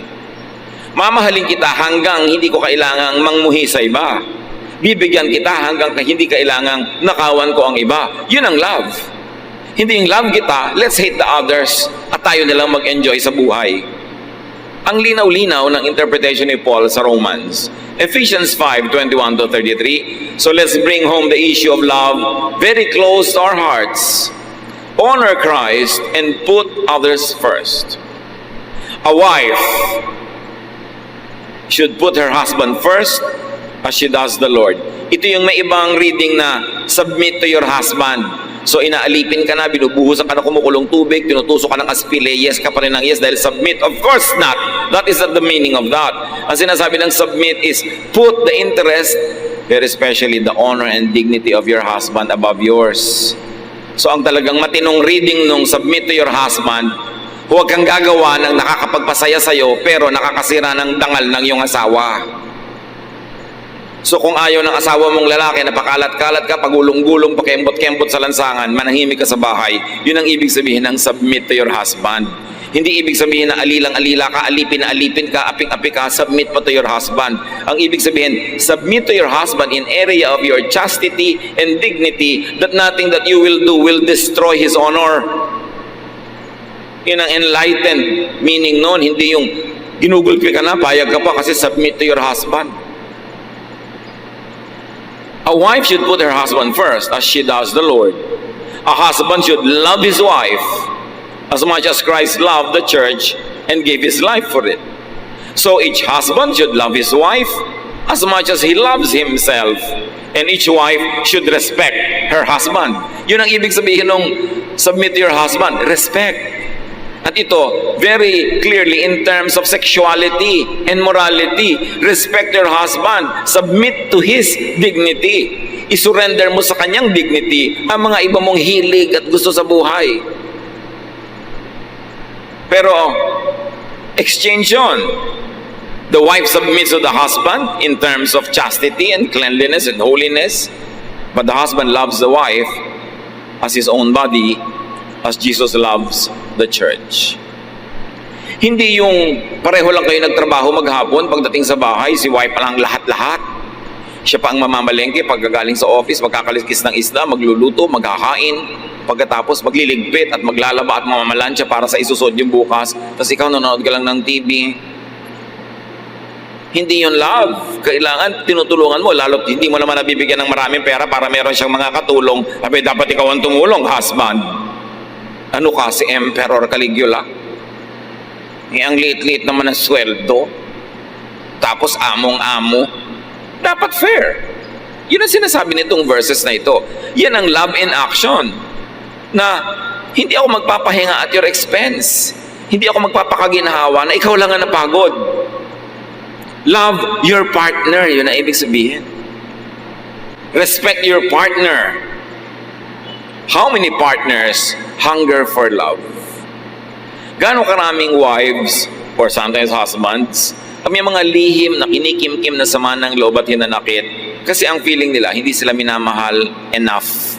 Mamahalin kita hanggang hindi ko kailangang mangmuhi sa iba. Bibigyan kita hanggang hindi kailangang nakawan ko ang iba. Yun ang love. Hindi yung love kita, let's hate the others at tayo nilang mag-enjoy sa buhay. Ang linaw-linaw ng interpretation ni Paul sa Romans. Ephesians 5:21-33. So let's bring home the issue of love very close to our hearts. Honor Christ and put others first. A wife should put her husband first as she does the Lord. Ito yung may ibang reading na submit to your husband. So inaalipin ka na, binubuhusan ka ng kumukulong tubig, tinutusok ka ng aspile, yes ka pa rin ng yes dahil submit. Of course not. That is not the meaning of that. Ang sinasabi ng submit is put the interest, very especially the honor and dignity of your husband above yours. So ang talagang matinong reading nung submit to your husband, huwag kang gagawa ng nakakapagpasaya sa'yo pero nakakasira ng dangal ng iyong asawa. So kung ayaw ng asawa mong lalaki na pakalat-kalat ka, pagulong-gulong, pakembot-kembot sa lansangan, manahimik ka sa bahay, yun ang ibig sabihin ng submit to your husband. Hindi ibig sabihin na alilang-alila ka, alipin na alipin ka, aping-api ka, submit pa to your husband. Ang ibig sabihin, submit to your husband in area of your chastity and dignity, that nothing that you will do will destroy his honor. Yun ang enlightened meaning noon, hindi yung ginugulpi ka na, payag ka pa kasi submit to your husband. A wife should put her husband first as she does the Lord. A husband should love his wife as much as Christ loved the church and gave his life for it. So each husband should love his wife as much as he loves himself. And each wife should respect her husband. Yun ang ibig sabihin ng submit to your husband, respect. At ito, very clearly in terms of sexuality and morality, respect your husband, submit to his dignity. Isurrender mo sa kanyang dignity ang mga iba mong hilig at gusto sa buhay. Pero, exchange yun. The wife submits to the husband in terms of chastity and cleanliness and holiness, but the husband loves the wife as his own body, as Jesus loves the church. Hindi yung pareho lang kayo nagtrabaho maghapon, pagdating sa bahay, si wife pa lang lahat-lahat. Siya pa ang mamamalengke, pagkagaling sa office, magkakaliskis ng isda, magluluto, maghahain, pagkatapos magliligpit at maglalaba at mamamalansya para sa isusod yung bukas, tapos ikaw nanonood ka lang ng TV. Hindi yun love. Kailangan tinutulungan mo, lalo hindi mo naman nabibigyan ng maraming pera para meron siyang mga katulong, dapat ikaw ang tumulong, husband. Ano ka, si Emperor Caligula? Ang liit-liit naman ng sweldo. Tapos among-amo. Dapat fair. Yun ang sinasabi nitong verses na ito. Yan ang love in action. Na hindi ako magpapahinga at your expense. Hindi ako magpapakaginhawa na ikaw lang ang napagod. Love your partner. Yun ang ibig sabihin. Respect your partner. How many partners hunger for love? Gaano karaming wives or sometimes husbands kami mga lihim na kinikim-kim na sama ng loob at hinanakit kasi ang feeling nila hindi sila minamahal enough.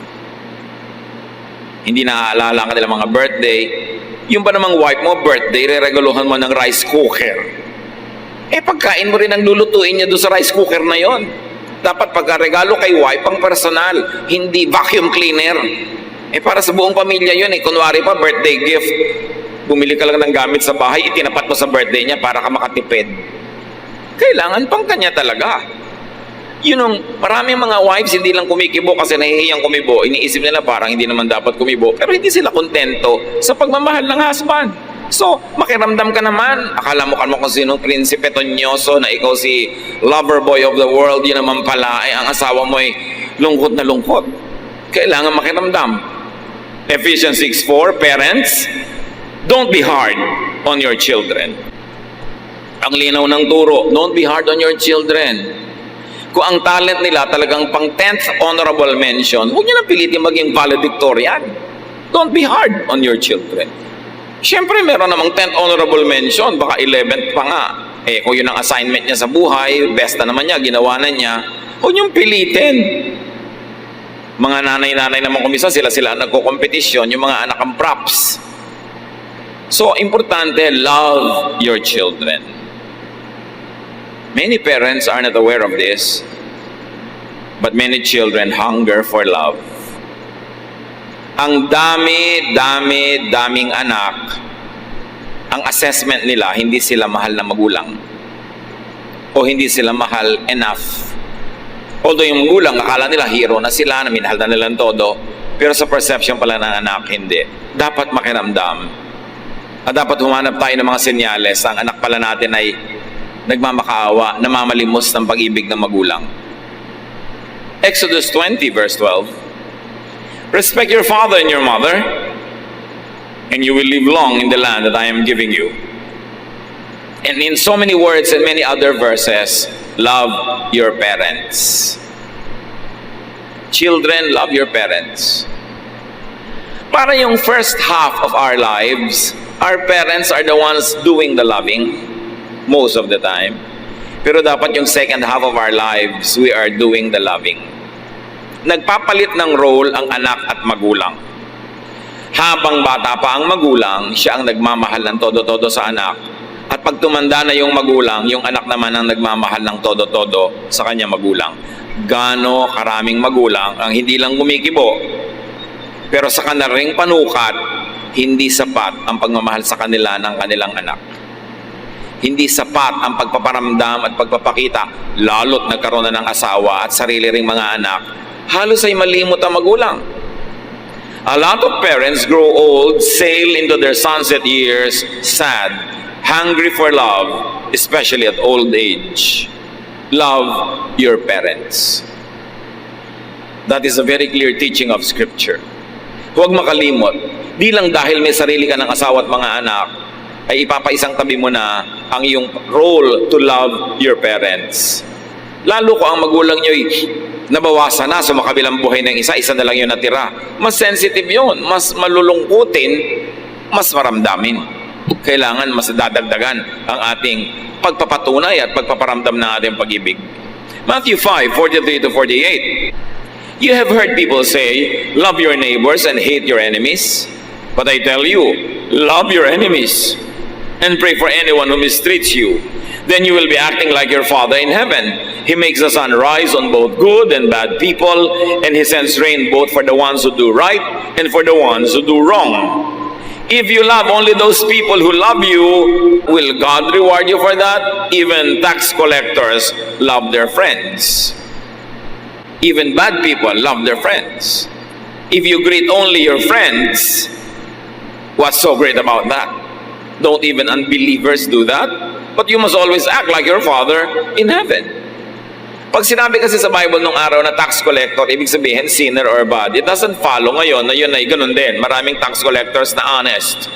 Hindi naaalala ka nila mga birthday. Yung pa namang wife mo birthday, re-regalohan mo ng rice cooker. Pagkain mo rin ang lulutuin niya doon sa rice cooker na yon. Dapat pagka-regalo kay wife pang personal, hindi vacuum cleaner. Para sa buong pamilya yun kunwari pa birthday gift, bumili ka lang ng gamit sa bahay, itinapat mo sa birthday niya para ka makatipid. Kailangan pang kanya talaga. Yun ang maraming mga wives hindi lang kumikibo kasi nahihiyang kumibo, iniisip nila parang hindi naman dapat kumibo, pero hindi sila kontento sa pagmamahal ng husband. So, makiramdam ka naman, akala mo kung sinong prinsipe tonyoso na ikaw si lover boy of the world, yun naman pala ang asawa mo ay lungkot na lungkot. Kailangan makiramdam. Ephesians 6:4, parents, don't be hard on your children. Ang linaw ng turo, don't be hard on your children. Kung ang talent nila talagang pang 10th honorable mention, huwag nyo lang pilitin maging valedictorian. Don't be hard on your children. Siyempre, meron namang 10th honorable mention, baka 11th pa nga. Kung yun ang assignment niya sa buhay, best na naman niya, ginawa na niya, huwag niyong pilitin. Mga nanay-nanay naman kumisa, sila ang nagko-competition, yung mga anak ang props. So, importante, love your children. Many parents are not aware of this, but many children hunger for love. Ang daming anak, ang assessment nila, hindi sila mahal na magulang. O hindi sila mahal enough. Although yung magulang, akala nila hero na sila, na minahal na nilang todo, pero sa perception pala ng anak, hindi. Dapat makiramdam. At dapat humanap tayo ng mga senyales, ang anak pala natin ay nagmamakaawa, namamalimos ng pag-ibig ng magulang. Exodus 20 verse 12, Respect your father and your mother, and you will live long in the land that I am giving you. And in so many words and many other verses, love your parents. Children, love your parents. Para yung first half of our lives, our parents are the ones doing the loving most of the time. Pero dapat yung second half of our lives, we are doing the loving. Nagpapalit ng role ang anak at magulang. Habang bata pa ang magulang, siya ang nagmamahal ng todo-todo sa anak. At pag tumanda na yung magulang, yung anak naman ang nagmamahal ng todo-todo sa kanya magulang. Gaano karaming magulang ang hindi lang gumikibo, pero sa kanilang panukat, hindi sapat ang pagmamahal sa kanila ng kanilang anak. Hindi sapat ang pagpaparamdam at pagpapakita, lalo't nagkaroon na ng asawa at sarili ring mga anak, halos ay malimot ang magulang. A lot of parents grow old, sail into their sunset years, sad, hungry for love, especially at old age. Love your parents. That is a very clear teaching of Scripture. Huwag makalimot. Di lang dahil may sarili ka ng asawa at mga anak, ay ipapaisang tabi mo na ang iyong role to love your parents. Lalo ko ang magulang nyo'y nabawasan na sa makabilang buhay ng isa na lang yung natira. Mas sensitive yun, mas malulungkutin, mas maramdamin. Kailangan mas dadagdagan ang ating pagpapatunay at pagpaparamdam ng ating pag-ibig. Matthew 5:43-48. You have heard people say, love your neighbors and hate your enemies. But I tell you, love your enemies and pray for anyone who mistreats you. Then you will be acting like your Father in heaven. He makes the sun rise on both good and bad people, and He sends rain both for the ones who do right and for the ones who do wrong. If you love only those people who love you, will God reward you for that? Even tax collectors love their friends. Even bad people love their friends. If you greet only your friends, what's so great about that? Don't even unbelievers do that? But you must always act like your Father in heaven. Pag sinabi kasi sa Bible nung araw na tax collector, ibig sabihin sinner or bad, it doesn't follow ngayon na yun ay ganun din. Maraming tax collectors na honest.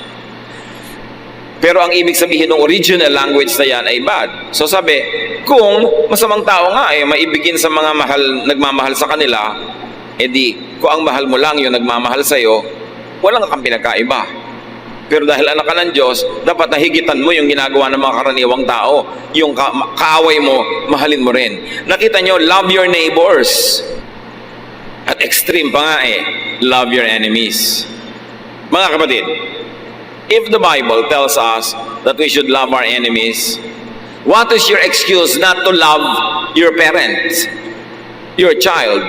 Pero ang ibig sabihin ng original language na yan ay bad. So sabi, kung masamang tao nga maibigin sa mga nagmamahal sa kanila, edi kung ang mahal mo lang yung nagmamahal sa'yo, walang kang pinagkaiba. Pero dahil anak ka ng Diyos, dapat nahigitan mo yung ginagawa ng mga karaniwang tao. Yung kaaway mo, mahalin mo rin. Nakita nyo, love your neighbors. At extreme pa nga love your enemies. Mga kapatid, if the Bible tells us that we should love our enemies, what is your excuse not to love your parents, your child,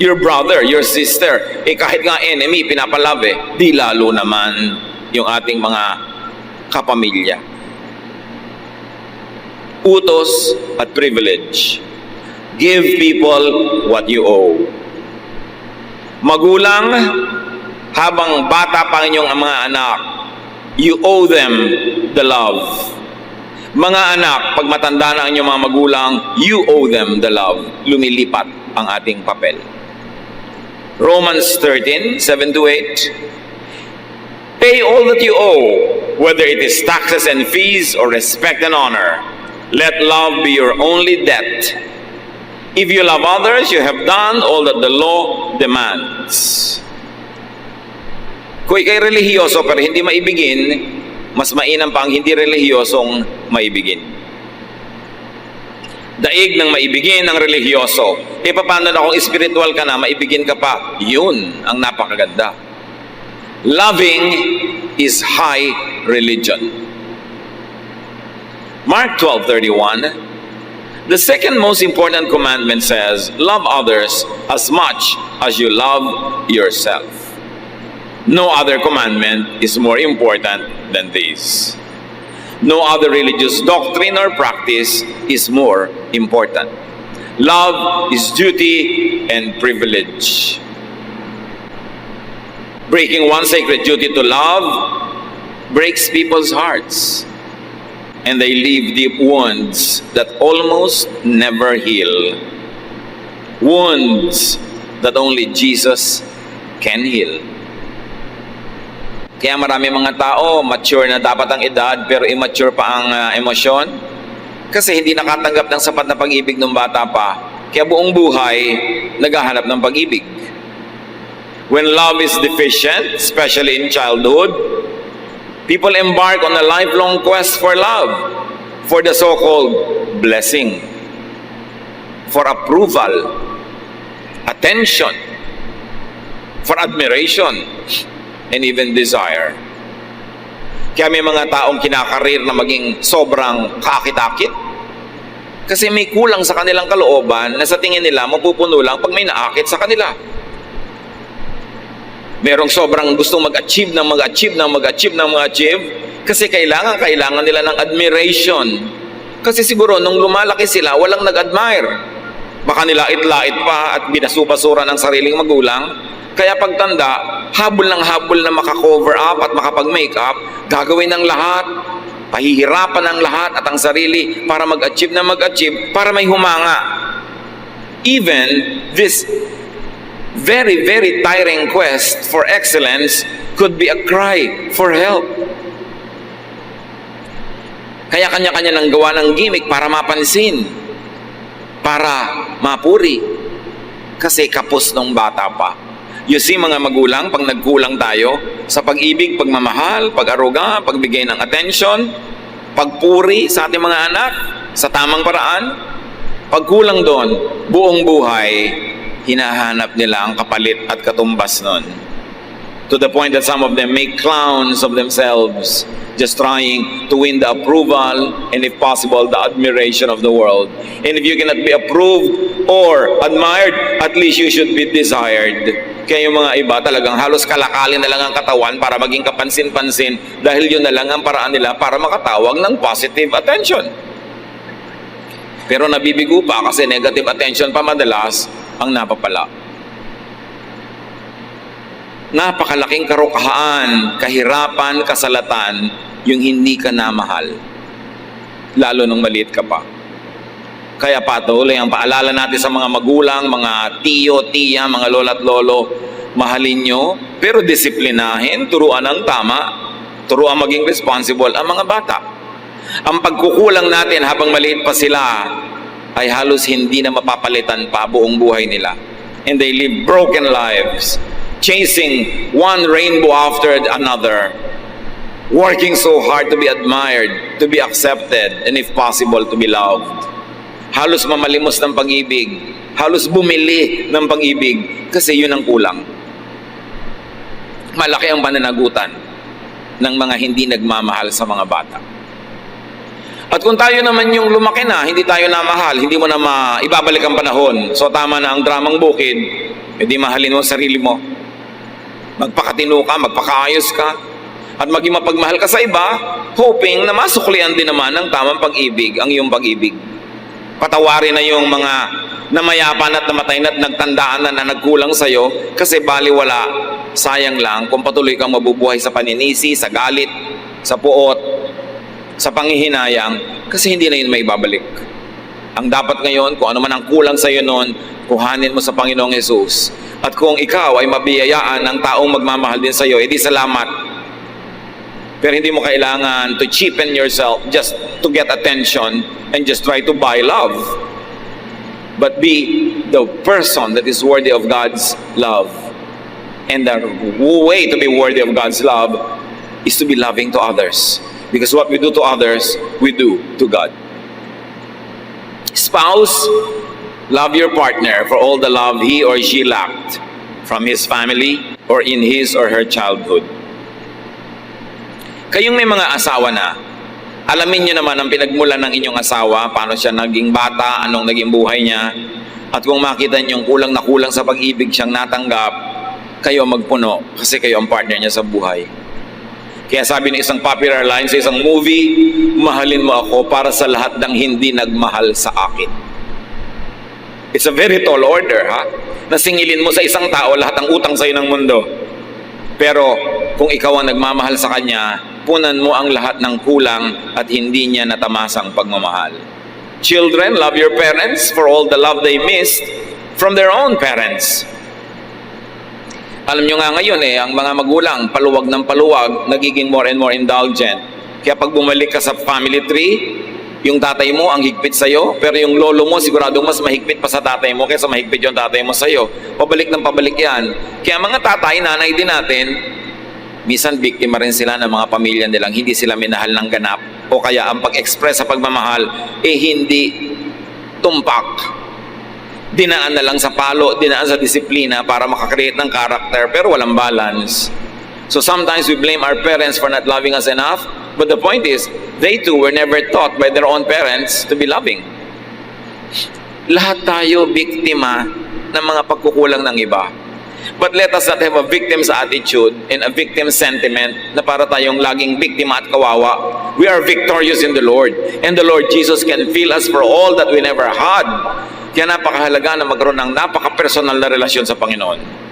your brother, your sister? Kahit nga enemy, pinapalove di lalo naman yung ating mga kapamilya. Utos at privilege. Give people what you owe. Magulang, habang bata pa inyong mga anak, you owe them the love. Mga anak, pag matanda na ang inyong mga magulang, you owe them the love. Lumilipat ang ating papel. Romans 13:7-8. Pay all that you owe, whether it is taxes and fees or respect and honor. Let love be your only debt. If you love others, you have done all that the law demands. Kung ikay relihiyoso pero hindi maibigin, mas mainam pa ang hindi relihiyosong maibigin. Daig ng maibigin ng relihiyoso. Paano na kung spiritual ka na, maibigin ka pa? Yun ang napakaganda. Loving is high religion. Mark 12:31. The second most important commandment says, love others as much as you love yourself. No other commandment is more important than this. No other religious doctrine or practice is more important. Love is duty and privilege. Breaking one sacred duty to love breaks people's hearts, and they leave deep wounds that almost never heal. Wounds that only Jesus can heal. Kaya marami mga tao, mature na dapat ang edad, pero immature pa ang emosyon. Kasi hindi nakatanggap ng sapat na pag-ibig ng bata pa. Kaya buong buhay, naghahanap ng pag-ibig. When love is deficient, especially in childhood, people embark on a lifelong quest for love, for the so-called blessing, for approval, attention, for admiration, and even desire. Kaya may mga taong kinakarir na maging sobrang kaakit-akit kasi may kulang sa kanilang kalooban na sa tingin nila mapupuno lang pag may naakit sa kanila. Merong sobrang gustong mag-achieve kasi kailangan nila ng admiration. Kasi siguro nung lumalaki sila, walang nag-admire. Baka nilait-lait pa at binasubasura ng sariling magulang. Kaya pagtanda, habol na maka-cover up at makapag-make-up, gagawin ng lahat, pahihirapan ng lahat at ang sarili para mag-achieve, para may humanga. Even this very, very tiring quest for excellence could be a cry for help. Kaya kanya-kanya nang gawa ng gimmick para mapansin, para mapuri, kasi kapos nung bata pa. You see mga magulang, pag nagkulang tayo sa pag-ibig, pagmamahal, pag-aruga, pagbigay ng attention, pagpuri sa ating mga anak sa tamang paraan, pagkulang doon, buong buhay, hinahanap nila ang kapalit at katumbas nun. To the point that some of them make clowns of themselves, just trying to win the approval and if possible, the admiration of the world. And if you cannot be approved or admired, at least you should be desired. Kaya yung mga iba talagang halos kalakalin na lang ang katawan para maging kapansin-pansin dahil yun na lang ang paraan nila para makatawag ng positive attention. Pero nabibigo pa kasi negative attention pa madalas ang napapala. Napakalaking karukahan, kahirapan, kasalatan yung hindi ka namahal. Lalo nung maliit ka pa. Kaya patuloy ang paalala natin sa mga magulang, mga tiyo, tiya, mga lola at lolo, mahalin nyo, pero disiplinahin, turuan ang tama, turuan maging responsible ang mga bata. Ang pagkukulang natin habang maliit pa sila ay halos hindi na mapapalitan pa buong buhay nila. And they live broken lives, chasing one rainbow after another, working so hard to be admired, to be accepted, and if possible, to be loved. Halos mamalimos ng pag-ibig, halos bumili ng pag-ibig kasi yun ang kulang. Malaki ang pananagutan ng mga hindi nagmamahal sa mga bata. At kung tayo naman yung lumaki na, hindi tayo namahal, hindi mo na ibabalik ang panahon, so tama na ang dramang bukid, edi mahalin mo ang sarili mo. Magpakatino ka, magpakaayos ka, at maging mapagmahal ka sa iba, hoping na masuklian din naman ng tamang pag-ibig, ang iyong pag-ibig. Patawarin na yung mga namayapan at namatay na at nagtandaan na nagkulang sa'yo kasi baliwala, sayang lang kung patuloy kang mabubuhay sa paninisi, sa galit, sa puot, sa panghihinayang kasi hindi na yun may babalik. Ang dapat ngayon, kung ano man ang kulang sa'yo noon, kuhanin mo sa Panginoong Jesus. At kung ikaw ay mabiyayaan ng taong magmamahal din sa'yo, edi salamat. Pero hindi mo kailangan to cheapen yourself just to get attention and just try to buy love. But be the person that is worthy of God's love. And the way to be worthy of God's love is to be loving to others. Because what we do to others, we do to God. Spouse, love your partner for all the love he or she lacked from his family or in his or her childhood. Kayong may mga asawa na, alamin nyo naman ang pinagmulan ng inyong asawa, paano siya naging bata, anong naging buhay niya, at kung makita nyo kulang na kulang sa pag-ibig siyang natanggap, kayo magpuno kasi kayo ang partner niya sa buhay. Kaya sabi ng isang popular line sa isang movie, mahalin mo ako para sa lahat ng hindi nagmahal sa akin. It's a very tall order, ha? Nasingilin mo sa isang tao lahat ng utang sa'yo ng mundo. Pero kung ikaw ang nagmamahal sa kanya, punan mo ang lahat ng kulang at hindi niya natamasang pagmamahal. Children, love your parents for all the love they missed from their own parents. Alam nyo nga ngayon ang mga magulang, paluwag ng paluwag, nagiging more and more indulgent. Kaya pag bumalik ka sa family tree, yung tatay mo ang higpit sa'yo, pero yung lolo mo siguradong mas mahigpit pa sa tatay mo kaysa mahigpit yung tatay mo sa'yo. Pabalik ng pabalik yan. Kaya mga tatay, nanay din natin, minsan biktima rin sila ng mga pamilya nilang hindi sila minahal ng ganap. O kaya ang pag-express sa pagmamahal, hindi tumpak. Dinaan na lang sa palo, dinaan sa disiplina para makakreate ng character, pero walang balance. So sometimes we blame our parents for not loving us enough, but the point is, they too were never taught by their own parents to be loving. Lahat tayo biktima ng mga pagkukulang ng iba. But let us not have a victim's attitude and a victim's sentiment na para tayong laging biktima at kawawa. We are victorious in the Lord, and the Lord Jesus can fill us for all that we never had. Kaya napakahalaga na magkaroon ng napaka-personal na relasyon sa Panginoon.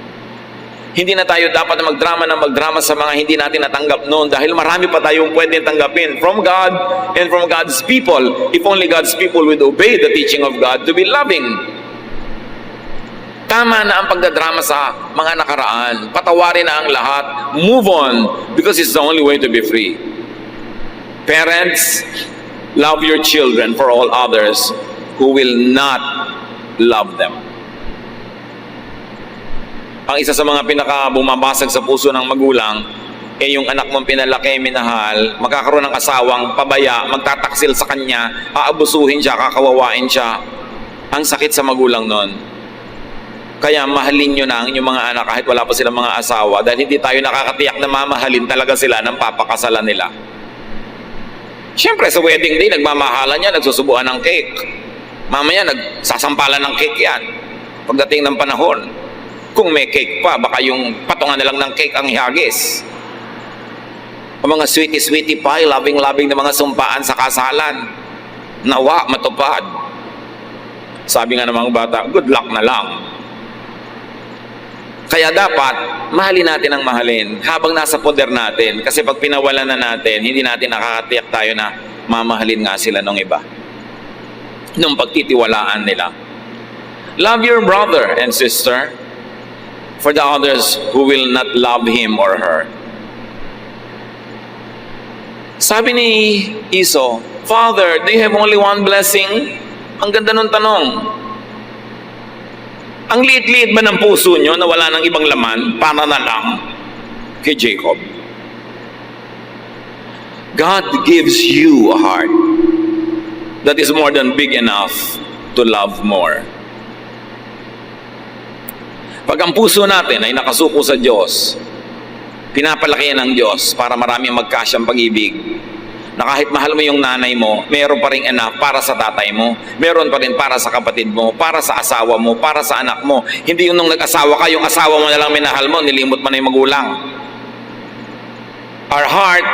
Hindi na tayo dapat na magdrama sa mga hindi natin natanggap noon dahil marami pa tayong pwedeng tanggapin from God and from God's people. If only God's people would obey the teaching of God to be loving. Tama na ang pagdadrama sa mga nakaraan. Patawarin na ang lahat. Move on because it's the only way to be free. Parents, love your children for all others who will not love them. Ang isa sa mga pinaka-bumabasag sa puso ng magulang, yung anak mong pinalaki, minahal, magkakaroon ng asawang pabaya, magtataksil sa kanya, aabusuhin siya, kakawawain siya. Ang sakit sa magulang nun. Kaya mahalin nyo na ang inyong mga anak kahit wala pa silang mga asawa dahil hindi tayo nakakatiyak na mamahalin talaga sila ng papakasalan nila. Siyempre sa wedding day, nagmamahalan niya, nagsusubuan ng cake. Mamaya nagsasampalan ng cake yan. Pagdating ng panahon, kung may cake pa, baka yung patungan na lang ng cake ang ihagis. O mga sweetie-sweetie pie, loving-loving na mga sumpaan sa kasalan. Nawa, matupad. Sabi nga ng mga bata, good luck na lang. Kaya dapat, mahalin natin ang mahalin habang nasa poder natin. Kasi pag pinawalan na natin, hindi natin nakakatiyak tayo na mamahalin nga sila ng iba. Nung pagtitiwalaan nila. Love your brother and sister for the others who will not love him or her. Sabi ni Esau, Father, do you have only one blessing? Ang ganda ng tanong. Ang liit-liit ba ng puso nyo na wala ng ibang laman para na lang kay Jacob? God gives you a heart that is more than big enough to love more. Pag ang puso natin ay nakasuko sa Diyos, pinapalaki yan ng Diyos para marami magkasyang pag-ibig, na kahit mahal mo yung nanay mo, meron pa rin enough para sa tatay mo, meron pa rin para sa kapatid mo, para sa asawa mo, para sa anak mo. Hindi yung nung nag-asawa ka, yung asawa mo na lang minahal mo, nilimot mo na yung magulang. Our heart,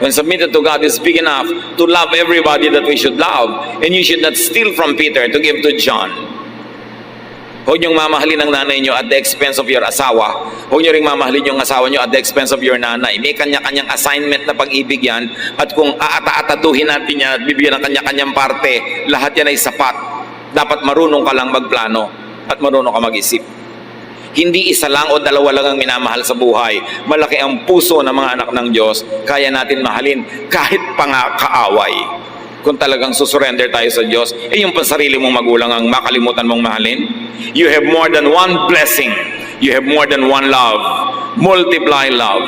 when submitted to God, is big enough to love everybody that we should love. And you should not steal from Peter to give to John. Huwag niyong mamahalin ang nanay niyo at the expense of your asawa. Huwag niyo ring mamahalin yung asawa niyo at the expense of your nanay. May kanya-kanyang assignment na pag-ibig yan. At kung aata-atatuhin natin yan at bibigyan ng kanya-kanyang parte, lahat yan ay sapat. Dapat marunong ka lang magplano at marunong ka mag-isip. Hindi isa lang o dalawa lang ang minamahal sa buhay. Malaki ang puso ng mga anak ng Diyos. Kaya natin mahalin kahit pa nga kaaway. Kung talagang susurrender tayo sa Diyos, yung pansarili mong magulang ang makalimutan mong mahalin. You have more than one blessing. You have more than one love. Multiply love.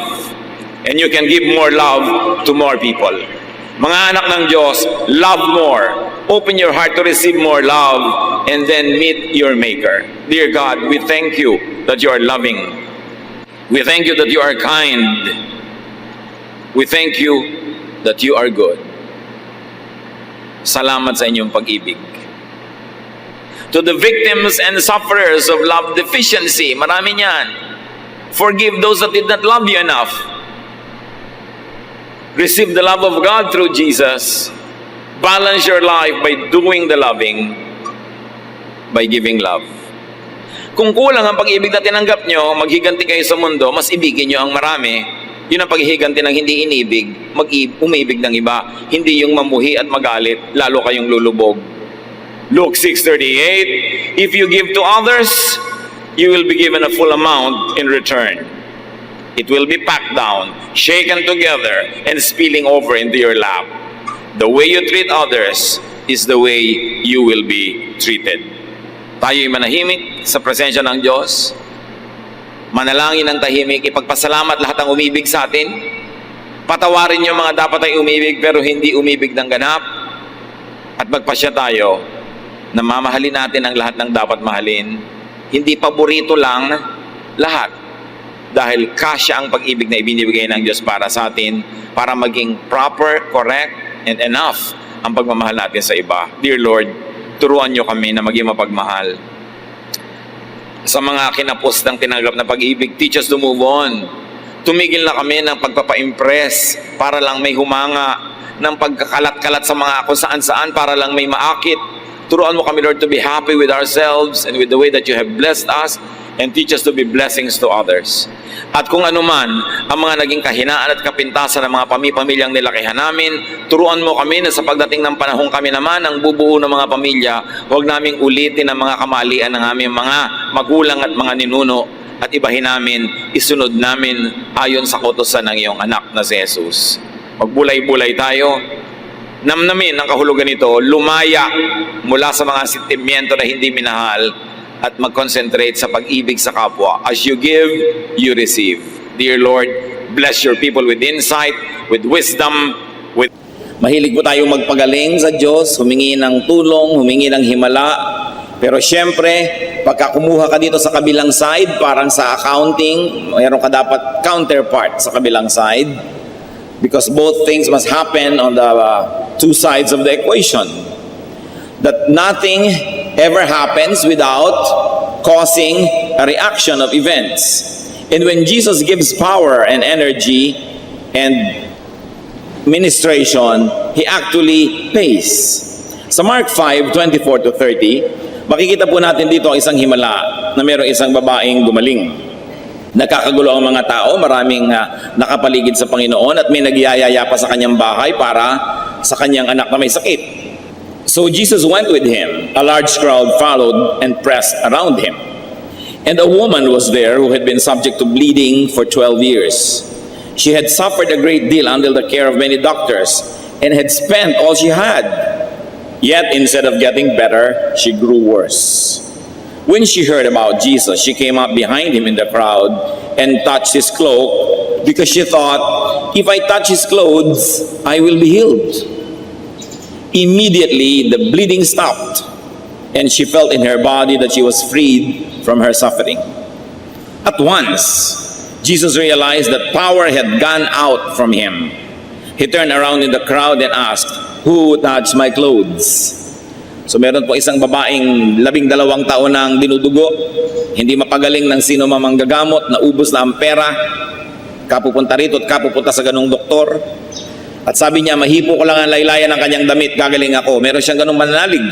And you can give more love to more people. Mga anak ng Diyos, love more. Open your heart to receive more love and then meet your Maker. Dear God, we thank you that you are loving. We thank you that you are kind. We thank you that you are good. Salamat sa inyong pag-ibig. To the victims and sufferers of love deficiency, marami niyan. Forgive those that did not love you enough. Receive the love of God through Jesus. Balance your life by doing the loving, by giving love. Kung kulang ang pag-ibig na tinanggap nyo, maghiganti kayo sa mundo, mas ibigin nyo ang marami. Yun ang paghihiganti ng hindi inibig, umibig ng iba. Hindi yung mamuhi at magalit, lalo kayong lulubog. Luke 6:38, if you give to others, you will be given a full amount in return. It will be packed down, shaken together, and spilling over into your lap. The way you treat others is the way you will be treated. Tayo'y manahimik sa presensya ng Diyos. Manalangin ng tahimik, ipagpasalamat lahat ng umibig sa atin. Patawarin yung mga dapat ay umibig pero hindi umibig ng ganap. At magpasya tayo na mamahalin natin ang lahat ng dapat mahalin. Hindi paborito lang lahat. Dahil kasya ang pag-ibig na ibinibigay ng Diyos para sa atin, para maging proper, correct, and enough ang pagmamahal natin sa iba. Dear Lord, turuan niyo kami na maging mapagmahal. Sa mga kinapos ng tinanggap na pag-ibig, teach us to move on. Tumigil na kami ng pagpapa-impress para lang may humanga, ng pagkakalat-kalat sa mga kung saan-saan para lang may maakit. Turuan mo kami, Lord, to be happy with ourselves and with the way that you have blessed us, and teach us to be blessings to others. At kung ano man ang mga naging kahinaan at kapintasan ng mga pamilyang nilakihan namin, turuan mo kami na sa pagdating ng panahon kami naman ang bubuo ng mga pamilya, huwag naming ulitin ang mga kamalian ng aming mga magulang at mga ninuno, at ibahin namin, isunod namin ayon sa kautusan ng iyong anak na si Jesus. Magbulay-bulay tayo, namnamin ang kahulugan nito, lumaya mula sa mga sentimiento na hindi minahal, at mag-concentrate sa pag-ibig sa kapwa. As you give, you receive. Dear Lord, bless your people with insight, with wisdom, with... Mahilig po tayong magpagaling sa Diyos, humingi ng tulong, humingi ng himala. Pero syempre, pagka kumuha ka dito sa kabilang side, parang sa accounting, mayroon ka dapat counterpart sa kabilang side. Because both things must happen on the two sides of the equation. That nothing ever happens without causing a reaction of events. And when Jesus gives power and energy and ministration, He actually pays. Sa Mark 5:24-30, makikita po natin dito ang isang himala na mayroong isang babaeng gumaling. Nakakagulo ang mga tao, maraming nakapaligid sa Panginoon at may nagyayaya pa sa kanyang bahay para sa kanyang anak na may sakit. So Jesus went with him. A large crowd followed and pressed around him. And a woman was there who had been subject to bleeding for 12 years. She had suffered a great deal under the care of many doctors and had spent all she had. Yet instead of getting better, she grew worse. When she heard about Jesus, she came up behind him in the crowd and touched his cloak because she thought, if I touch his clothes, I will be healed. Immediately, the bleeding stopped, and she felt in her body that she was freed from her suffering. At once, Jesus realized that power had gone out from him. He turned around in the crowd and asked, "Who touched my clothes?" So meron po isang babaeng 12 taon nang dinudugo, hindi mapagaling ng sino mamang gagamot, naubos na ang pera, kapupunta rito at kapupunta sa ganung doktor. At sabi niya, mahipo ko lang ang laylayan ng kanyang damit, gagaling ako. Meron siyang ganung mananalig.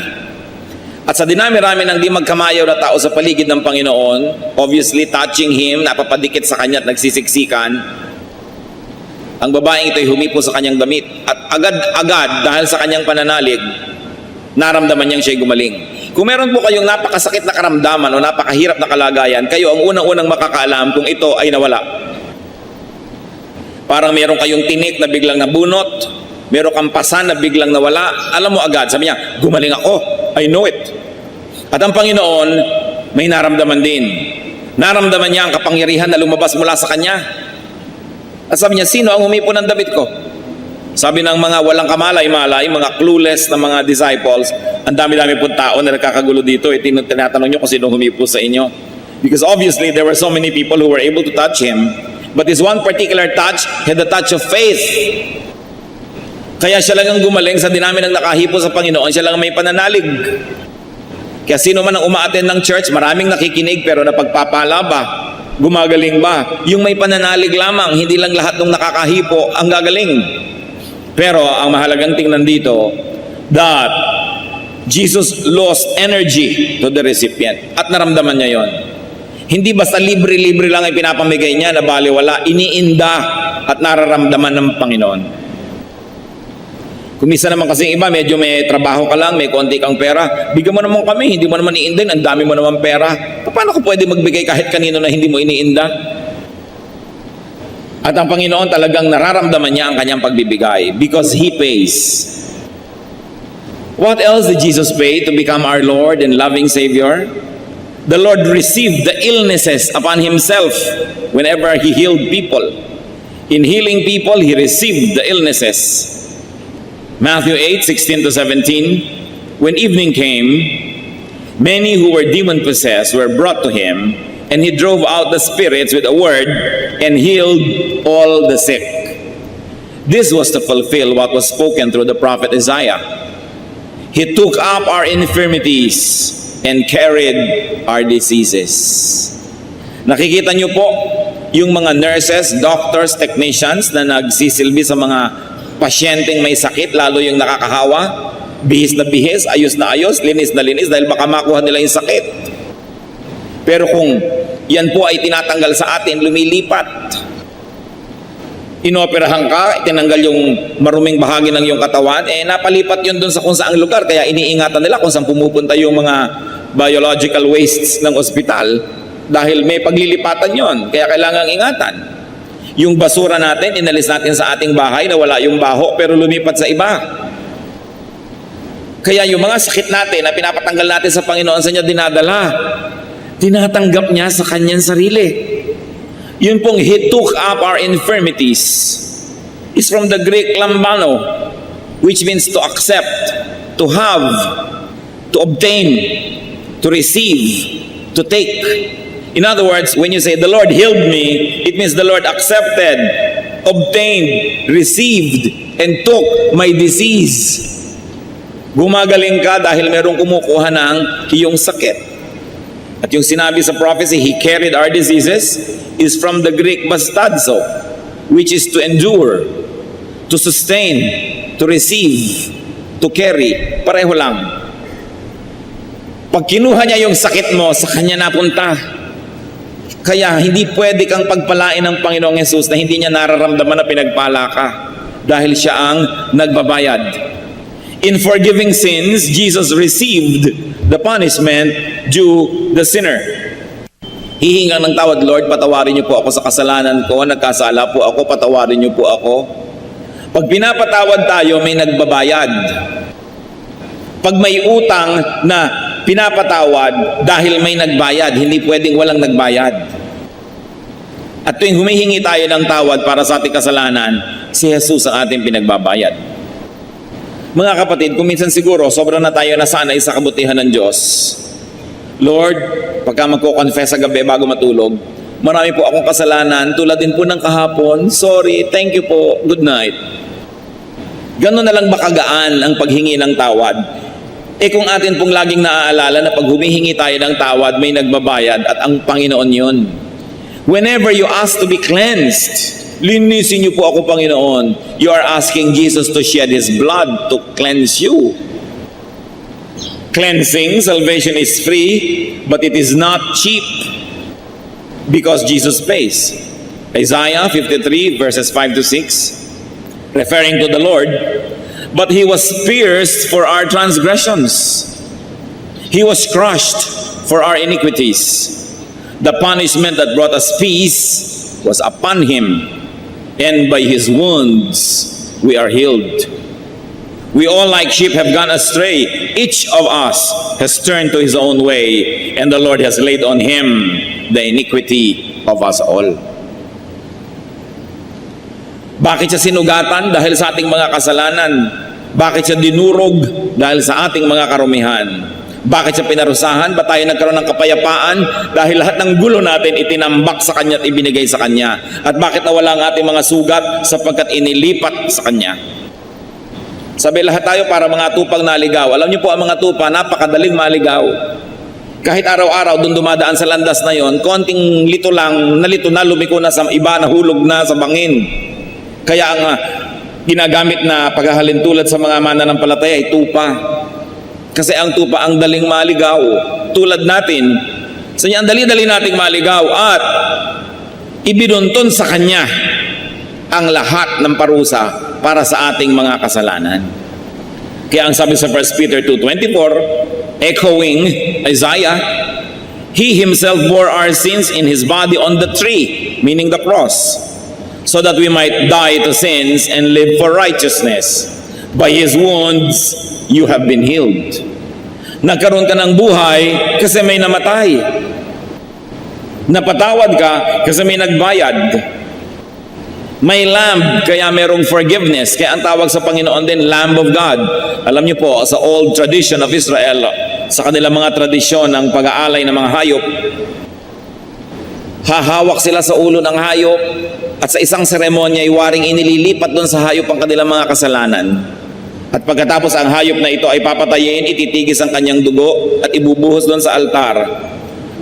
At sa dinami-rami ng di magkamayaw na tao sa paligid ng Panginoon, obviously touching him, napapadikit sa kanya at nagsisiksikan, ang babaeng ito'y humipo sa kanyang damit. At agad-agad, dahil sa kanyang pananalig, naramdaman niyang siya'y gumaling. Kung meron po kayong napakasakit na karamdaman o napakahirap na kalagayan, kayo ang unang-unang makakaalam kung ito ay nawala. Parang meron kayong tinik na biglang nabunot, meron kang pasan na biglang nawala, alam mo agad, sabi niya, gumaling ako, I know it. At ang Panginoon, may naramdaman din. Naramdaman niya ang kapangyarihan na lumabas mula sa kanya. At sabi niya, sino ang humipo ng damit ko? Sabi ng mga walang kamalay-malay, mga clueless na mga disciples, ang dami-dami po tao na nakakagulo dito, tinatanong niyo kung sino humipo sa inyo. Because obviously, there were so many people who were able to touch him. But this one particular touch had the touch of faith. Kaya siya lang ang gumaling sa dinami ng nakahipo sa Panginoon, siya lang may pananalig. Kaya sino man ang umaattend ng church, maraming nakikinig pero napagpapala ba? Gumagaling ba? Yung may pananalig lamang, hindi lang lahat ng nakakahipo ang gagaling. Pero ang mahalagang tingnan dito, that Jesus lost energy to the recipient. At naramdaman niya yon. Hindi basta libre-libre lang ay pinapamigay niya na baliwala, iniinda at nararamdaman ng Panginoon. Kung minsan naman kasing iba, medyo may trabaho ka lang, may konti kang pera, bigyan mo naman kami, hindi mo naman iindan, ang dami mo naman pera. Paano ko pwede magbigay kahit kanino na hindi mo iniinda? At ang Panginoon talagang nararamdaman niya ang kanyang pagbibigay because He pays. What else did Jesus pay to become our Lord and loving Savior? The Lord received the illnesses upon Himself whenever He healed people. In healing people, He received the illnesses. Matthew 8:16 to 17, when evening came, many who were demon-possessed were brought to Him, and He drove out the spirits with a word and healed all the sick. This was to fulfill what was spoken through the prophet Isaiah. He took up our infirmities and carried our diseases. Nakikita niyo po yung mga nurses, doctors, technicians na nagsisilbi sa mga pasyenteng may sakit, lalo yung nakakahawa, bihis na bihis, ayos na ayos, linis na linis dahil baka makuha nila yung sakit. Pero kung yan po ay tinatanggal sa atin, lumilipat. Inoperahan ka, tinanggal yung maruming bahagi ng iyong katawan, napalipat yun dun sa kung saang lugar, kaya iniingatan nila kung saan pumupunta yung mga biological wastes ng ospital dahil may paglilipatan yon, kaya kailangang ingatan. Yung basura natin, inalis natin sa ating bahay na wala yung baho pero lumipat sa iba. Kaya yung mga sakit natin na pinapatanggal natin sa Panginoon, sa niya dinadala. Tinatanggap niya sa kanyang sarili. Yun pong He took up our infirmities is from the Greek lambano, which means to accept, to have, to obtain, to receive, to take. In other words, when you say, the Lord healed me, it means the Lord accepted, obtained, received, and took my disease. Gumagaling ka dahil merong kumukuha ng iyong sakit. At yung sinabi sa prophecy, He carried our diseases, is from the Greek bastadzo, which is to endure, to sustain, to receive, to carry. Pareho lang. Pag kinuha niya yung sakit mo, sa kanya napunta. Kaya hindi pwede kang pagpalain ng Panginoong Hesus na hindi niya nararamdaman na pinagpala ka dahil siya ang nagbabayad. In forgiving sins, Jesus received the punishment due the sinner. Hihinga ng tawad, Lord, patawarin niyo po ako sa kasalanan ko, nagkasala po ako, patawarin niyo po ako. Pag pinapatawad tayo, may nagbabayad. Pag may utang na pinapatawad dahil may nagbayad, hindi pwedeng walang nagbayad. At tuwing humihingi tayo ng tawad para sa ating kasalanan, si Jesus ang ating pinagbabayad. Mga kapatid, kung minsan siguro sobrang na tayo nasanay sa kabutihan ng Diyos, Lord, pagka magko-confess sa gabi bago matulog, marami po akong kasalanan, tulad din po ng kahapon, sorry, thank you po, good night. Ganon na lang ba kagaan ang paghingi ng tawad? Kung atin pong laging naaalala na pag humihingi tayo ng tawad, may nagbabayad at ang Panginoon yun. Whenever you ask to be cleansed, linisin niyo po ako, Panginoon. You are asking Jesus to shed His blood to cleanse you. Cleansing, salvation is free, but it is not cheap because Jesus pays. Isaiah 53 verses 5 to 6, referring to the Lord, but He was pierced for our transgressions. He was crushed for our iniquities. The punishment that brought us peace was upon Him, and by His wounds we are healed. We all like sheep have gone astray. Each of us has turned to his own way, and the Lord has laid on Him the iniquity of us all. Bakit siya sinugatan? Dahil sa ating mga kasalanan. Bakit siya dinurog? Dahil sa ating mga karumihan. Bakit siya pinarusahan? Ba't tayo nagkaroon ng kapayapaan? Dahil lahat ng gulo natin itinambak sa Kanya at ibinigay sa Kanya. At bakit nawala ang ating mga sugat? Sapagkat inilipat sa Kanya. Sabi lahat tayo para mga tupang naligaw. Alam niyo po ang mga tupa, napakadaling maligaw. Kahit araw-araw doon dumadaan sa landas na yon, konting lito lang, nalito na, lumiko na sa iba, nahulog na sa bangin. Kaya ang ginagamit na paghahalin tulad sa mga mananampalataya ay tupa. Kasi ang tupa ang daling maligaw. Tulad natin, sa niya ang dali-dali nating maligaw at ibinunton sa Kanya ang lahat ng parusa para sa ating mga kasalanan. Kaya ang sabi sa 1 Peter 2:24, echoing Isaiah, He Himself bore our sins in His body on the tree, meaning the cross, so that we might die to sins and live for righteousness. By His wounds, you have been healed. Nagkaroon ka ng buhay kasi may namatay. Napatawad ka kasi may nagbayad. May lamb, kaya merong forgiveness. Kaya ang tawag sa Panginoon din, Lamb of God. Alam niyo po, sa old tradition of Israel, sa kanilang mga tradisyon ng pag-aalay ng mga hayop, hahawak sila sa ulo ng hayop at sa isang seremonya ay waring inililipat doon sa hayop ang kanilang mga kasalanan. At pagkatapos ang hayop na ito ay papatayin, ititigis ang kanyang dugo at ibubuhos doon sa altar.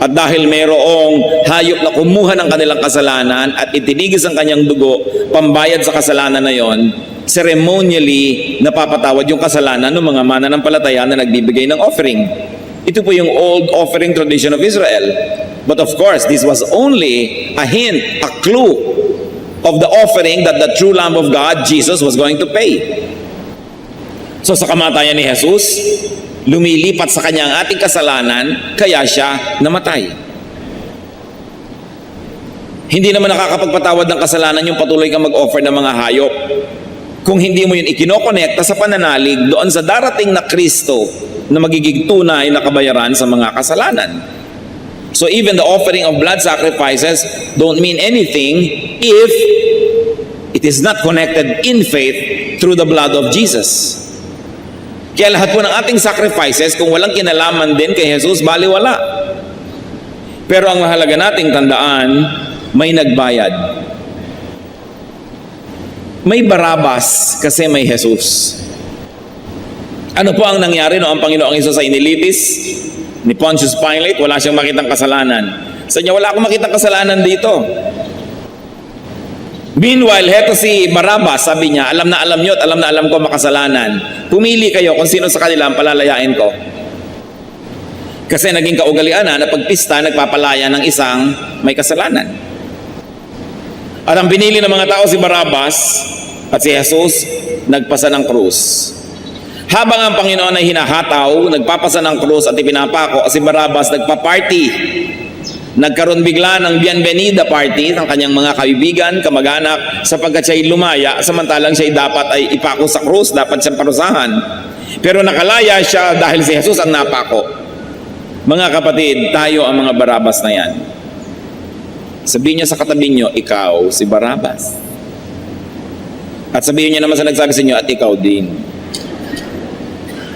At dahil mayroong hayop na kumuha ng kanilang kasalanan at itinigis ang kanyang dugo, pambayad sa kasalanan na yon, ceremonially napapatawad yung kasalanan ng mga mananampalataya na nagbibigay ng offering. Ito po yung old offering tradition of Israel. But of course, this was only a hint, a clue of the offering that the true Lamb of God, Jesus, was going to pay. So sa kamatayan ni Jesus, lumilipat sa kanya ang ating kasalanan, kaya siya namatay. Hindi naman nakakapagpatawad ng kasalanan yung patuloy kang mag-offer ng mga hayop. Kung hindi mo yun ikinokonekta sa pananalig doon sa darating na Kristo na magiging tunay na kabayaran sa mga kasalanan. So even the offering of blood sacrifices don't mean anything if it is not connected in faith through the blood of Jesus. Kaya lahat po ng ating sacrifices, kung walang kinalaman din kay Jesus, baliwala. Pero ang mahalaga nating tandaan, may nagbayad. May Barabas kasi may Jesus. Ano po ang nangyari noong ang Panginoong Hesus ay inilitis ni Pontius Pilate? Wala siyang makitang kasalanan. Sa niya, wala akong makitang kasalanan dito. Meanwhile, heto si Barabas, sabi niya, alam na alam niyo at alam na alam ko makasalanan. Pumili kayo kung sino sa kanila ang palalayain ko. Kasi naging kaugalian na pagpista, nagpapalaya ng isang may kasalanan. At ang pinili ng mga tao si Barabas at si Jesus, nagpasa ng krus. Habang ang Panginoon ay hinahataw, nagpapasa ng krus at ipinapako, si Barabas nagpa-party. Nagkaroon bigla ng bienvenida party ng kanyang mga kaibigan, kamag-anak, sapagkat siya'y lumaya, samantalang siya'y dapat ay ipako sa krus, dapat siyang parusahan. Pero nakalaya siya dahil si Jesus ang napako. Mga kapatid, tayo ang mga Barabas na yan. Sabihin niyo sa katabi niyo, ikaw si Barabas. At sabihin niyo naman sa nagsabi sa inyo, at ikaw din.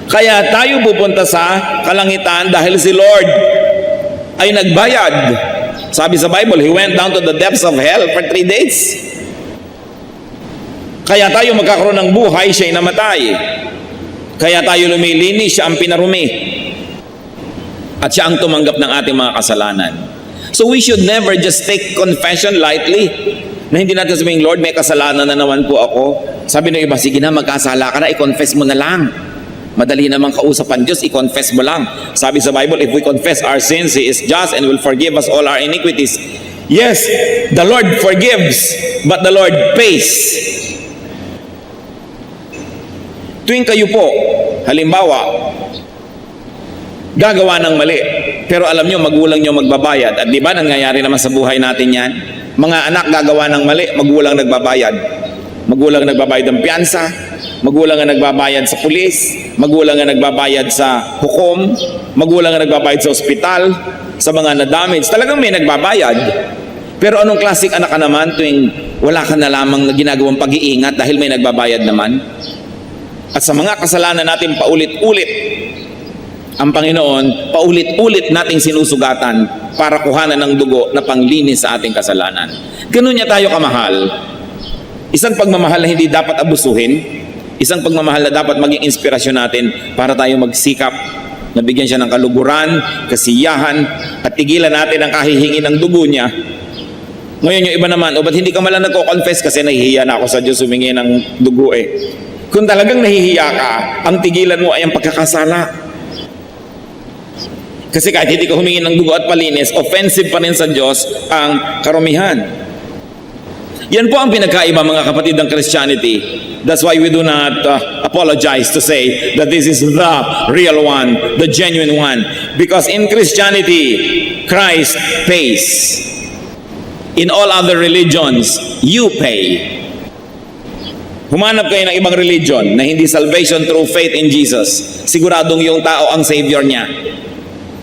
Kaya tayo pupunta sa kalangitan dahil si Lord ay nagbayad. Sabi sa Bible, He went down to the depths of hell for 3 days. Kaya tayo magkakaroon ng buhay, siya'y namatay. Kaya tayo lumilinis, siya ang pinarumi. At siya ang tumanggap ng ating mga kasalanan. So we should never just take confession lightly. Na hindi natin sabihin, Lord, may kasalanan na naman po ako. Sabi ng iba, sige na, magkasala ka na, i-confess mo na lang. Madali namang kausapan Diyos, i-confess mo lang. Sabi sa Bible, if we confess our sins, He is just and will forgive us all our iniquities. Yes, the Lord forgives, but the Lord pays. Tuwing kayo po, halimbawa, gagawa ng mali, pero alam nyo, magulang nyo magbabayad. At di ba, nangyayari naman sa buhay natin yan? Mga anak gagawa ng mali, magulang nagbabayad. Magulang nagbabayad ng piyansa, magulang ang nagbabayad sa pulis, magulang ang nagbabayad sa hukom, magulang ang nagbabayad sa ospital, sa mga na-damage. Talagang may nagbabayad. Pero anong klaseng anak ka naman tuwing wala ka na lamang na ginagawang pag-iingat dahil may nagbabayad naman? At sa mga kasalanan natin paulit-ulit, ang Panginoon, paulit-ulit nating sinusugatan para kuhanan ng dugo na panglinis sa ating kasalanan. Ganun niya tayo kamahal. Isang pagmamahal na hindi dapat abusuhin, isang pagmamahal na dapat maging inspirasyon natin para tayo magsikap na bigyan siya ng kaluguran, kasiyahan, at tigilan natin ang kahihingi ng dugo niya. Ngayon yung iba naman, ba't hindi ka malang nagko-confess kasi nahihiya na ako sa Diyos humingi ng dugo eh. Kung talagang nahihiya ka, ang tigilan mo ay ang pagkakasala. Kasi kahit hindi ka humingi ng dugo at palinis, offensive pa rin sa Diyos ang karumihan. Yan po ang pinagkaiba, mga kapatid, ng Christianity. That's why we do not apologize to say that this is the real one, the genuine one. Because in Christianity, Christ pays. In all other religions, you pay. Humanap kayo ng ibang religion na hindi salvation through faith in Jesus. Siguradong yung tao ang Savior niya.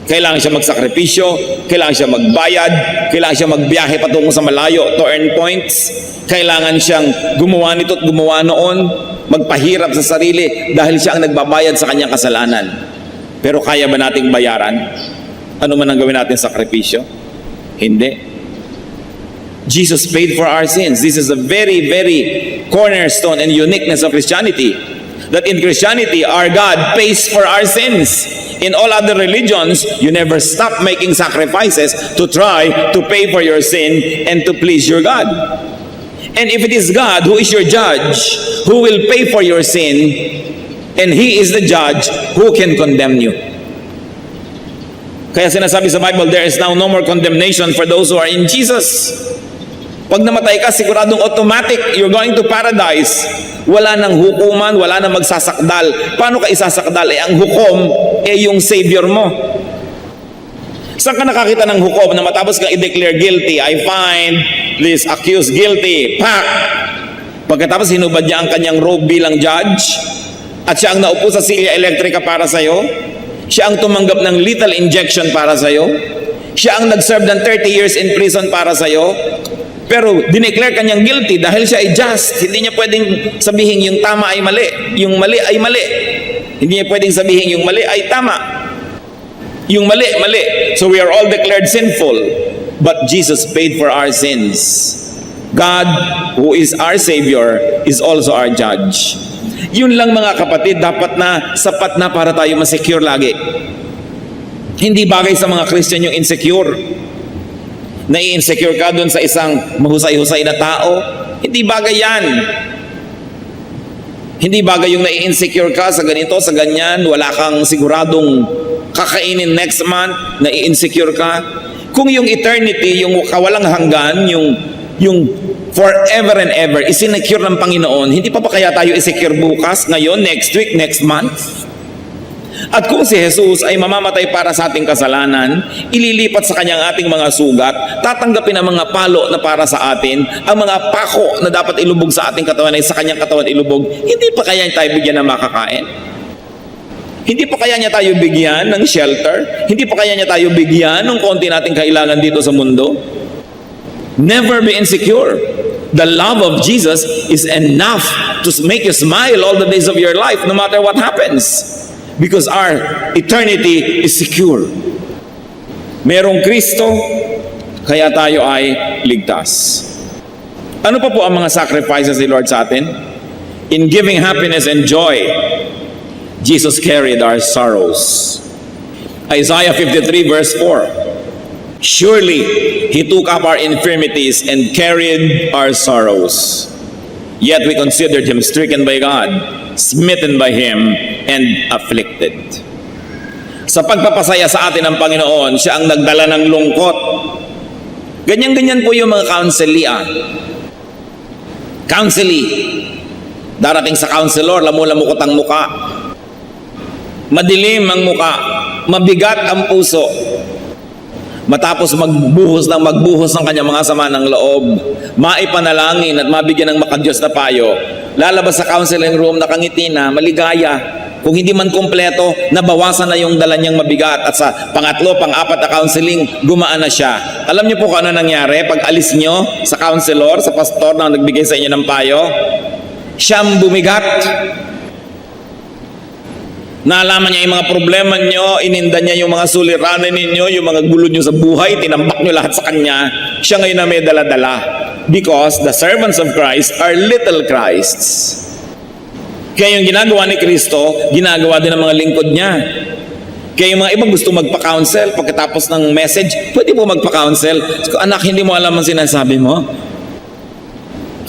Kailangan siya magsakripisyo, kailangan siya magbayad, kailangan siya magbiyahe patungo sa malayo to earn points, kailangan siyang gumawa nito at gumawa noon, magpahirap sa sarili dahil siya ang nagbabayad sa kanyang kasalanan. Pero kaya ba nating bayaran? Ano man ang gawin natin sakripisyo? Hindi. Jesus paid for our sins. This is a very, very cornerstone and uniqueness of Christianity. That in Christianity, our God pays for our sins. In all other religions, you never stop making sacrifices to try to pay for your sin and to please your God. And if it is God who is your judge, who will pay for your sin, and He is the judge, who can condemn you? Kaya sinasabi sa Bible, there is now no more condemnation for those who are in Jesus. Pag namatay ka, siguradong automatic, you're going to paradise. Wala nang hukuman, wala nang magsasakdal. Paano ka isasakdal? Ang hukom, yung Savior mo. Saan ka nakakita ng hukom na matapos kang i-declare guilty? I find this accused guilty. Pak! Pagkatapos hinubad niya ang kanyang robe bilang judge, at siya ang naupo sa silya elektrika para sa'yo, siya ang tumanggap ng lethal injection para sa'yo, siya ang nag-serve ng 30 years in prison para sa'yo, pero dineclare kanyang guilty dahil siya ay just. Hindi niya pwedeng sabihin yung tama ay mali, yung mali ay mali. Hindi niya pwedeng sabihin yung mali ay tama, yung mali, mali. So we are all declared sinful, but Jesus paid for our sins. God, who is our Savior, is also our judge. Yun lang, mga kapatid, dapat na sapat na para tayo masecure lagi. Hindi bagay sa mga Christian yung insecure. Nai-insecure ka doon sa isang mahusay-husay na tao. Hindi bagay yan. Hindi bagay yung nai-insecure ka sa ganito, sa ganyan, wala kang siguradong kakainin next month, nai-insecure ka. Kung yung eternity, yung kawalang hanggan, yung forever and ever, isinecure ng Panginoon, hindi pa kaya tayo isecure bukas, ngayon, next week, next month? At kung si Jesus ay mamamatay para sa ating kasalanan, ililipat sa kanyang ating mga sugat, tatanggapin ang mga palo na para sa atin, ang mga pako na dapat ilubog sa ating katawan ay sa kanyang katawan ilubog, hindi pa kaya tayo bigyan ng makakain? Hindi pa kaya niya tayo bigyan ng shelter? Hindi pa kaya niya tayo bigyan ng konti nating kailangan dito sa mundo? Never be insecure. The love of Jesus is enough to make you smile all the days of your life, no matter what happens. Because our eternity is secure. Merong Kristo, kaya tayo ay ligtas. Ano pa po ang mga sacrifices ni Lord sa atin? In giving happiness and joy, Jesus carried our sorrows. Isaiah 53 verse 4. Surely He took up our infirmities and carried our sorrows. Yet we considered Him stricken by God, smitten by Him, and afflicted. Sa pagpapasaya sa atin ng Panginoon, siya ang nagdala ng lungkot. Ganyan-ganyan po yung mga counselee. Darating sa counselor, lamu-lamukot ang muka. Madilim ang muka. Mabigat ang puso. Matapos magbuhos ng kanyang mga sama ng loob, maipanalangin at mabigyan ng makadiyos na payo, lalabas sa counseling room nakangiti na, maligaya. Kung hindi man kumpleto, nabawasan na yung dala niyang mabigat, at sa pangatlo, pang-apat na counseling, gumaan na siya. Alam niyo po kung ano nangyari pag alis niyo sa counselor, sa pastor na nagbigay sa inyo ng payo? Siyang bumigat. Naalaman niya yung mga problema niyo, ininda niya yung mga suliranan ninyo, yung mga gulo niyo sa buhay, tinambak niyo lahat sa kanya. Siya ngayon na may dala-dala. Because the servants of Christ are little Christs. Kaya yung ginagawa ni Kristo, ginagawa din ng mga lingkod niya. Kaya yung mga ibang gusto magpa-counsel, pagkatapos ng message, pwede po magpa-counsel. So, anak, hindi mo alam ang sinasabi mo?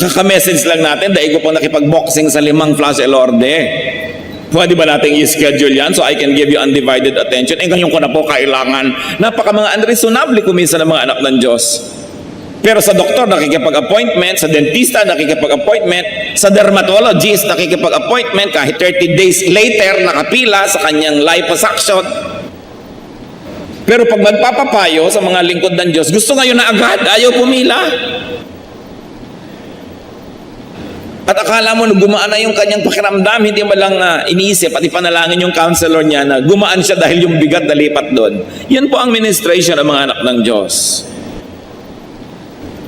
Kaka-message lang natin, dahil ko pang nakipag-boxing sa 5 flash elorde. Pwede ba natin i-schedule yan so I can give you undivided attention? Eh ngayon ko na po kailangan. Napaka mga unreasonable kumisa ng mga anak ng Diyos. Pero sa doktor, nakikipag-appointment. Sa dentista, nakikipag-appointment. Sa dermatologist, nakikipag-appointment. Kahit 30 days later, nakapila sa kanyang liposuction. Pero pag magpapapayo sa mga lingkod ng Diyos, gusto ngayon na agad, ayaw pumila. At akala mo na gumaan na yung kanyang pakiramdam, hindi mo lang iniisip at ipanalangin yung counselor niya na gumaan siya dahil yung bigat nalipat doon. Yan po ang ministration ng mga anak ng Diyos.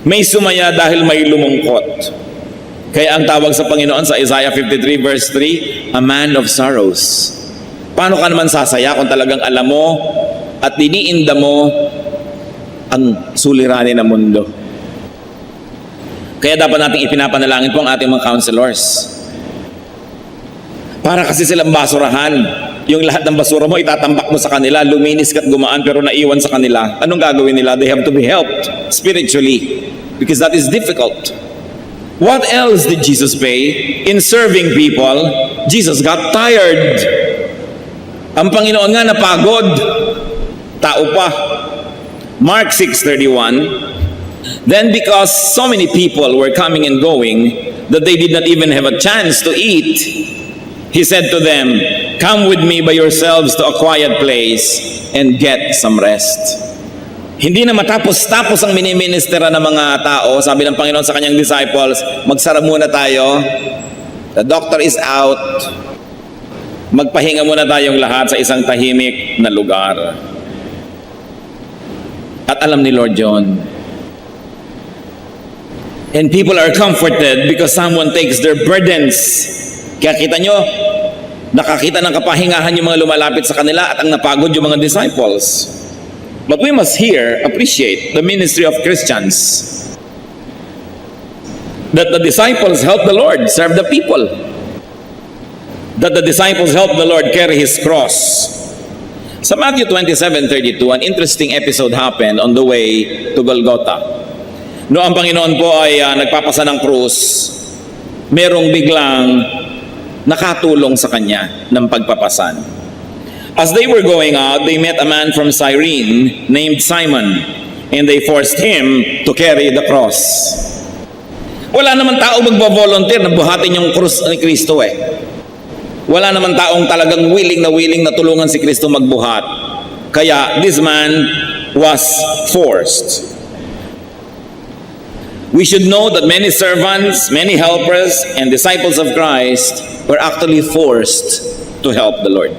May sumaya dahil may lumungkot. Kaya ang tawag sa Panginoon sa Isaiah 53 verse 3, a man of sorrows. Paano ka naman sasaya kung talagang alam mo at diniinda mo ang suliranin ng mundo? Kaya dapat nating ipinapanalangin po ang ating mga counselors. Para kasi silang basurahan. Yung lahat ng basura mo, itatambak mo sa kanila, luminis ka't gumaan pero naiwan sa kanila. Anong gagawin nila? They have to be helped spiritually because that is difficult. What else did Jesus pay? In serving people, Jesus got tired. Ang Panginoon nga napagod. Tao pa. Mark 6:31. Then because so many people were coming and going that they did not even have a chance to eat, he said to them, come with me by yourselves to a quiet place and get some rest. Hindi na matapos-tapos ang miniministera ng mga tao. Sabi ng Panginoon sa kanyang disciples, magsara muna tayo. The doctor is out. Magpahinga muna tayong lahat sa isang tahimik na lugar. At alam ni Lord John, and people are comforted because someone takes their burdens. Kaya kita nyo, nakakita ng kapahingahan yung mga lumalapit sa kanila at ang napagod yung mga disciples. But we must here appreciate the ministry of Christians. That the disciples help the Lord serve the people. That the disciples help the Lord carry His cross. Sa Matthew 27:32, an interesting episode happened on the way to Golgotha. No, ang Panginoon po ay nagpapasa ng krus, merong biglang nakatulong sa kanya ng pagpapasan. As they were going out, they met a man from Cyrene named Simon, and they forced him to carry the cross. Wala naman tao magbo-volunteer na buhatin yung krus ni Kristo eh. Wala naman taong talagang willing na tulungan si Kristo magbuhat. Kaya this man was forced. We should know that many servants, many helpers, and disciples of Christ were actually forced to help the Lord.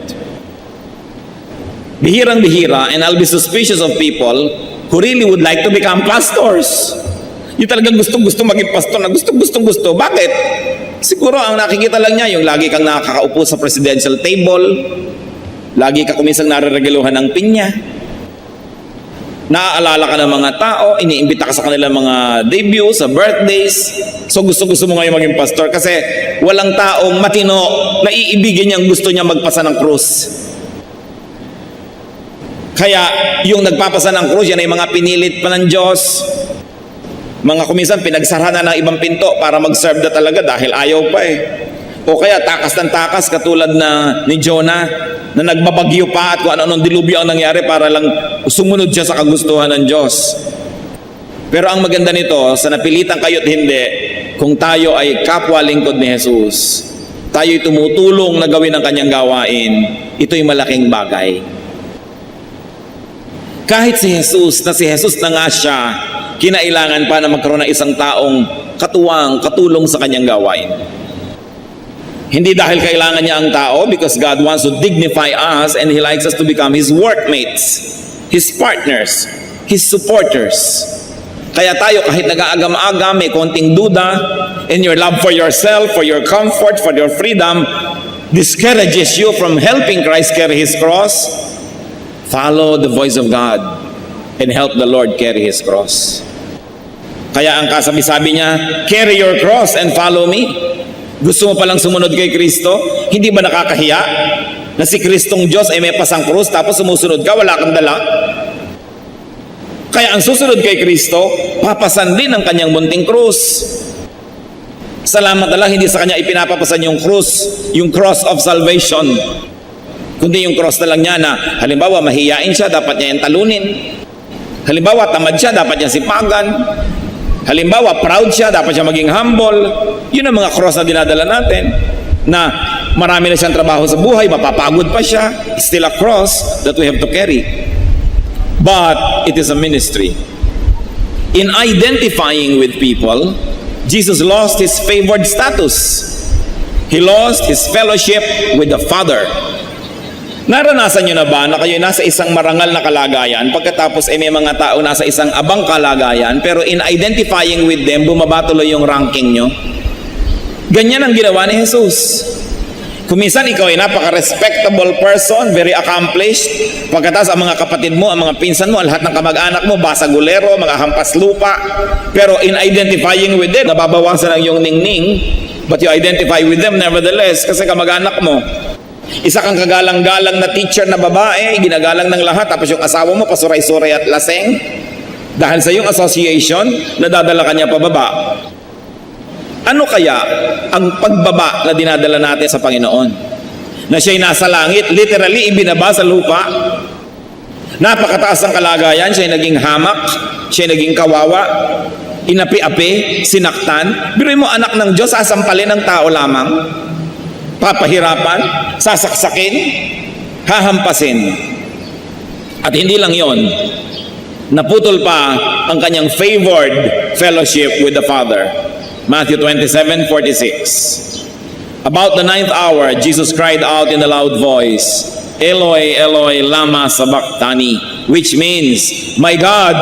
Bihirang-bihira, and I'll be suspicious of people who really would like to become pastors. Yung talagang gustong-gusto maging pastor na gustong-gusto. Bakit? Siguro ang nakikita lang niya, yung lagi kang nakakaupo sa presidential table, lagi ka kumisang nare-regaluhan ng pinya, naaalala ka ng mga tao, iniimbita ka sa kanilang mga debut, sa birthdays. So gusto-gusto mo ngayon maging pastor kasi walang taong matino na iibigin niyang gusto niya magpasa ng krus. Kaya yung nagpapasa ng krus, yan ay mga pinilit pa ng Diyos. Mga kuminsan pinagsara na ng ibang pinto para mag-serve na talaga dahil ayaw pa eh. O kaya takas ng takas katulad na ni Jonah na nagbabagyo pa at kung ano-anong dilubyo ang nangyari para lang sumunod siya sa kagustuhan ng Diyos. Pero ang maganda nito, sa napilitan kayo't hindi, kung tayo ay kapwa lingkod ni Jesus, tayo'y tumutulong na gawin ang kanyang gawain, ito'y malaking bagay. Kahit si Jesus na nga siya, kinailangan pa na magkaroon ng isang taong katuwang, katulong sa kanyang gawain. Hindi dahil kailangan niya ang tao, because God wants to dignify us and He likes us to become His workmates, His partners, His supporters. Kaya tayo kahit nag-aagam-agam, may konting duda, and your love for yourself, for your comfort, for your freedom, discourages you from helping Christ carry His cross, follow the voice of God and help the Lord carry His cross. Kaya ang kasabi-sabi niya, carry your cross and follow me. Gusto mo palang sumunod kay Kristo? Hindi ba nakakahiya na si Kristong Diyos ay may pasang krus tapos sumusunod ka, wala kang dala? Kaya ang susunod kay Kristo, papasan din ang kanyang munting krus. Salamat na lang, hindi sa kanya ipinapapasan yung krus, yung cross of salvation. Kundi yung cross na lang niya na, halimbawa mahiyain siya, dapat niya yung talunin. Halimbawa tamad siya, dapat niya sipagan. Halimbawa, proud siya, dapat siya maging humble. Yun ang mga cross na dinadala natin. Na marami na siyang trabaho sa buhay, mapapagod pa siya. It's still a cross that we have to carry. But it is a ministry. In identifying with people, Jesus lost his favored status. He lost his fellowship with the Father. Naranasan nyo na ba na kayo nasa isang marangal na kalagayan, pagkatapos may mga tao nasa isang abang kalagayan, pero in identifying with them, bumaba tuloy yung ranking nyo? Ganyan ang ginawa ni Jesus. Kung minsan ikaw ay napaka-respectable person, very accomplished, pagkatapos ang mga kapatid mo, ang mga pinsan mo, lahat ng kamag-anak mo, basagulero, mga hampas lupa, pero in identifying with them, nababawasan ang iyong ningning, but you identify with them nevertheless, kasi kamag-anak mo. Isa kang kagalang-galang na teacher na babae, ginagalang ng lahat, tapos yung asawa mo pasuray-suray at laseng, dahil sa iyong association, nadadala ka niya pababa. Ano kaya ang pagbaba na dinadala natin sa Panginoon? Na siya'y nasa langit, literally ibinaba sa lupa. Napakataas ang kalagayan, siya'y naging hamak, siya'y naging kawawa, inapi-api, sinaktan. Biruin mo, anak ng Diyos, sasampalin ng tao lamang. Papahirapan, sasaksakin, hahampasin. At hindi lang yon, naputol pa ang kanyang favored fellowship with the Father. Matthew 27:46. About the 9th hour, Jesus cried out in a loud voice, Eloi, Eloi, lama sabachthani, which means, my God,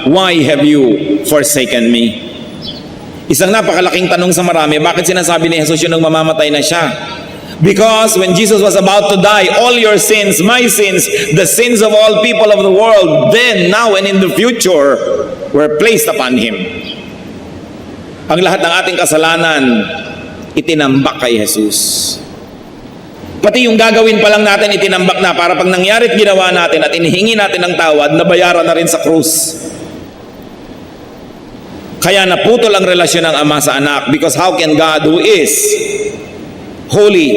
why have you forsaken me? Isang napakalaking tanong sa marami, bakit sinasabi ni Jesus yun nung mamamatay na siya? Because when Jesus was about to die, all your sins, my sins, the sins of all people of the world, then, now, and in the future, were placed upon Him. Ang lahat ng ating kasalanan, itinambak kay Jesus. Pati yung gagawin pa lang natin, itinambak na, para pag nangyari at ginawa natin at inihingi natin ng tawad, nabayaran na rin sa krus. Kaya naputol ang relasyon ng Ama sa Anak, because how can God who is holy,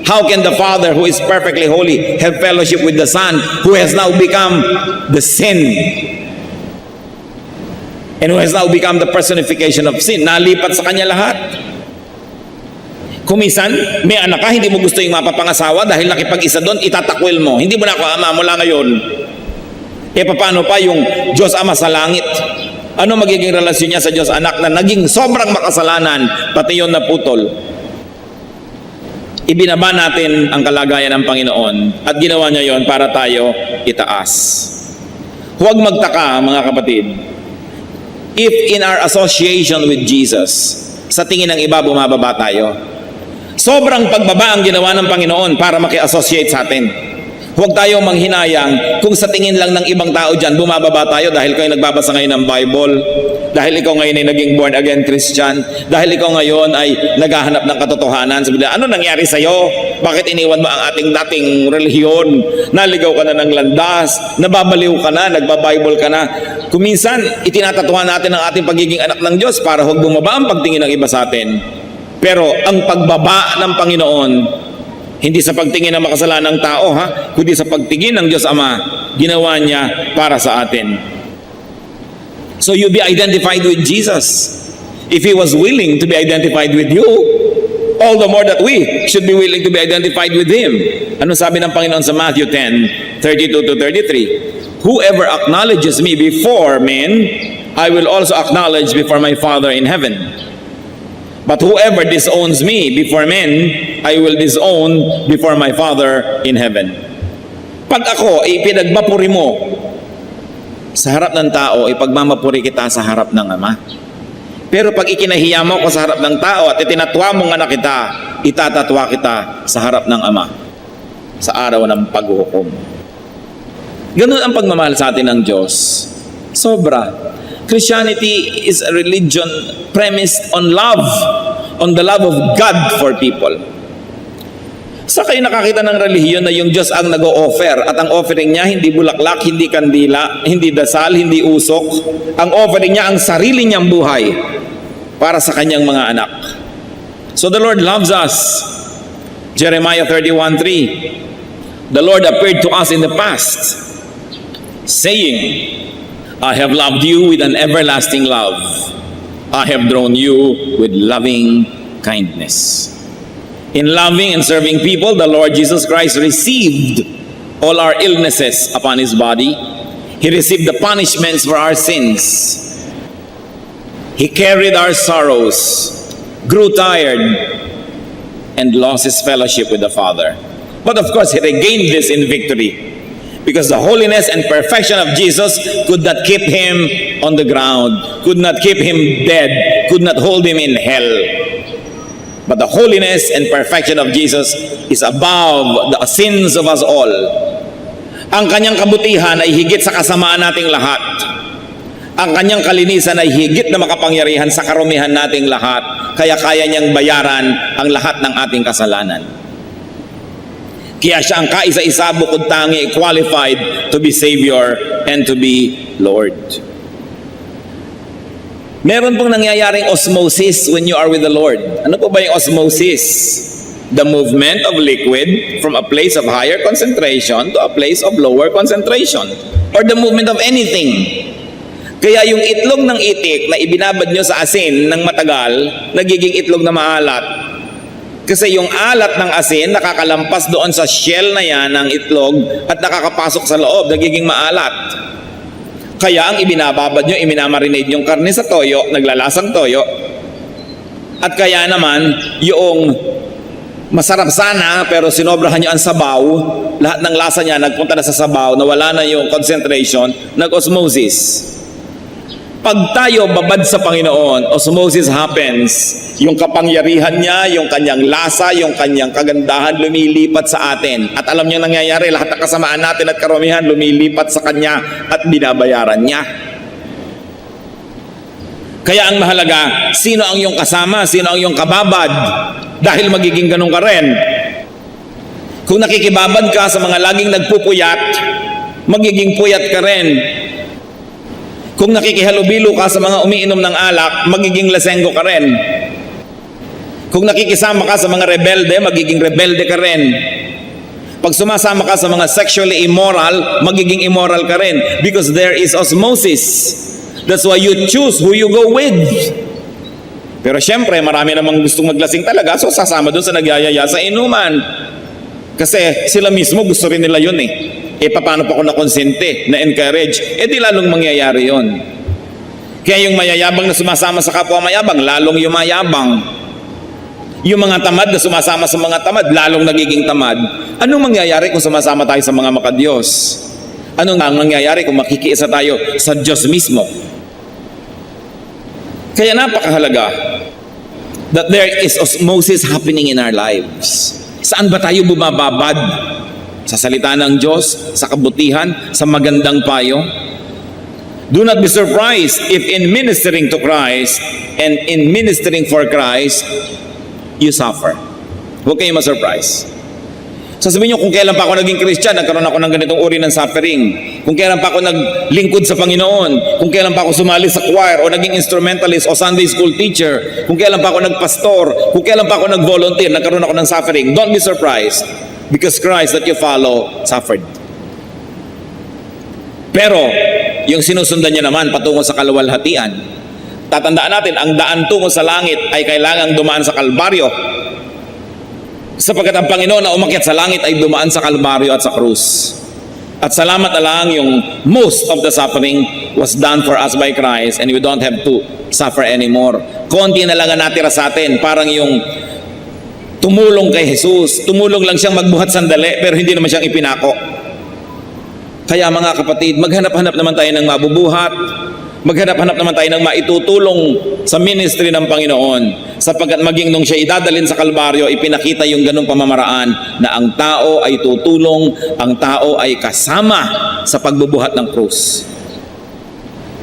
how can the Father who is perfectly holy have fellowship with the Son who has now become the sin and who has now become the personification of sin? Nalipat sa Kanya lahat. Kumisan, may anak ka, hindi mo gusto yung mapapangasawa dahil nakipag-isa doon, itatakwil mo. Hindi mo na ako ama mula ngayon. E paano pa yung Diyos Ama sa langit? Ano magiging relasyon niya sa Diyos Anak na naging sobrang makasalanan, pati yun naputol? Ibinaba natin ang kalagayan ng Panginoon at ginawa niya yon para tayo itaas. Huwag magtaka, mga kapatid, if in our association with Jesus, sa tingin ng iba bumababa tayo. Sobrang pagbaba ang ginawa ng Panginoon para maki-associate sa atin. Huwag tayong manghinayang kung sa tingin lang ng ibang tao dyan, bumababa tayo dahil kayo nagbabasa ngayon ng Bible, dahil ikaw ngayon ay naging born again Christian, dahil ikaw ngayon ay naghahanap ng katotohanan. Sabi nila, ano nangyari sa'yo? Bakit iniwan mo ang ating dating relihiyon? Naligaw ka na ng landas, nababaliw ka na, nagbabible ka na. Kung minsan, itinatatuhan natin ang ating pagiging anak ng Diyos para huwag bumaba ang pagtingin ng iba sa atin. Pero ang pagbaba ng Panginoon, hindi sa pagtingin ng makasalanang tao, kundi sa pagtingin ng Diyos Ama, ginawa niya para sa atin. So you be identified with Jesus. If He was willing to be identified with you, all the more that we should be willing to be identified with Him. Ano sabi ng Panginoon sa Matthew 10:32-33? Whoever acknowledges me before men, I will also acknowledge before my Father in heaven. But whoever disowns me before men, I will disown before my Father in heaven. Pag ako ay pinagbapuri mo sa harap ng tao, ipagmamapuri kita sa harap ng Ama. Pero pag ikinahiya mo ko sa harap ng tao at itinatwa mong anak kita, itatatwa kita sa harap ng Ama sa araw ng paghuhukom. Ganun ang pagmamahal sa atin ng Diyos. Sobra. Christianity is a religion premised on love, on the love of God for people. Sa kayo nakakita ng relihiyon na yung Diyos ang nag-o-offer at ang offering niya hindi bulaklak, hindi kandila, hindi dasal, hindi usok. Ang offering niya ang sarili niyang buhay para sa kanyang mga anak. So the Lord loves us. Jeremiah 31:3. The Lord appeared to us in the past, saying, I have loved you with an everlasting love. I have drawn you with loving kindness. In loving and serving people, the Lord Jesus Christ received all our illnesses upon His body. He received the punishments for our sins. He carried our sorrows, grew tired, and lost His fellowship with the Father. But of course, He regained this in victory, because the holiness and perfection of Jesus could not keep Him on the ground, could not keep Him dead, could not hold Him in hell. But the holiness and perfection of Jesus is above the sins of us all. Ang kanyang kabutihan ay higit sa kasamaan nating lahat. Ang kanyang kalinisan ay higit na makapangyarihan sa karumihan nating lahat. Kaya kaya niyang bayaran ang lahat ng ating kasalanan. Kaya siya ang kaisa-isa bukod tangi qualified to be Savior and to be Lord. Meron pong nangyayaring osmosis when you are with the Lord. Ano po ba yung osmosis? The movement of liquid from a place of higher concentration to a place of lower concentration. Or the movement of anything. Kaya yung itlog ng itik na ibinabad nyo sa asin ng matagal, nagiging itlog na maalat. Kasi yung alat ng asin nakakalampas doon sa shell na yan ng itlog at nakakapasok sa loob, nagiging maalat. Kaya ang ibinababad nyo, iminamarinate yung karne sa toyo, naglalasang toyo. At kaya naman, yung masarap sana pero sinobrahan nyo ang sabaw, lahat ng lasa niya nagpunta na sa sabaw, nawala na yung concentration, nag-osmosis. Pag tayo babad sa Panginoon, osmosis happens. Yung kapangyarihan niya, yung kanyang lasa, yung kanyang kagandahan lumilipat sa atin. At alam niyo nangyayari, lahat ng kasamaan natin at karumihan lumilipat sa kanya at binabayaran niya. Kaya ang mahalaga, sino ang iyong kasama, sino ang iyong kababad, dahil magiging ganun ka rin. Kung nakikibabad ka sa mga laging nagpupuyat, magiging puyat ka rin. Kung nakikihalubilo ka sa mga umiinom ng alak, magiging lasenggo ka rin. Kung nakikisama ka sa mga rebelde, magiging rebelde ka rin. Pag sumasama ka sa mga sexually immoral, magiging immoral ka rin. Because there is osmosis. That's why you choose who you go with. Pero syempre, marami namang gustong maglasing talaga, so sasama dun sa nagyayaya sa inuman. Kasi sila mismo gusto rin nila yun eh. Paano pa ako nakonsente, na-encourage? Di lalong mangyayari yon. Kaya yung mayayabang na sumasama sa kapwa mayabang, lalong yumayabang. Yung mga tamad na sumasama sa mga tamad, lalong nagiging tamad. Anong mangyayari kung sumasama tayo sa mga makadiyos? Anong mangyayari kung makikiisa tayo sa Diyos mismo? Kaya napakahalaga that there is osmosis happening in our lives. Saan ba tayo bumababad? Sa salita ng Diyos, sa kabutihan, sa magandang payo. Do not be surprised if in ministering to Christ and in ministering for Christ, you suffer. Huwag kayong ma-surprise. Sasabihin nyo, kung kailan pa ako naging Christian, nagkaroon ako ng ganitong uri ng suffering. Kung kailan pa ako naglingkod sa Panginoon, kung kailan pa ako sumali sa choir o naging instrumentalist o Sunday school teacher, kung kailan pa ako nagpastor, kung kailan pa ako nag-volunteer, nagkaroon ako ng suffering. Don't be surprised. Because Christ that you follow suffered. Pero, yung sinusundan niya naman patungo sa kaluwalhatian, tatandaan natin, ang daan tungo sa langit ay kailangang dumaan sa Kalbaryo. Sapagkat ang Panginoon na umakyat sa langit ay dumaan sa Kalbaryo at sa krus. At salamat na lang yung most of the suffering was done for us by Christ and we don't have to suffer anymore. Konti na lang ang natira sa atin, parang yung tumulong kay Jesus. Tumulong lang siyang magbuhat sandali pero hindi naman siyang ipinako. Kaya mga kapatid, maghanap-hanap naman tayo ng mabubuhat. Maghanap-hanap naman tayo ng maitutulong sa ministry ng Panginoon. Sapagkat maging nung siya idadalin sa Kalbaryo, ipinakita yung ganung pamamaraan na ang tao ay tutulong, ang tao ay kasama sa pagbubuhat ng krus.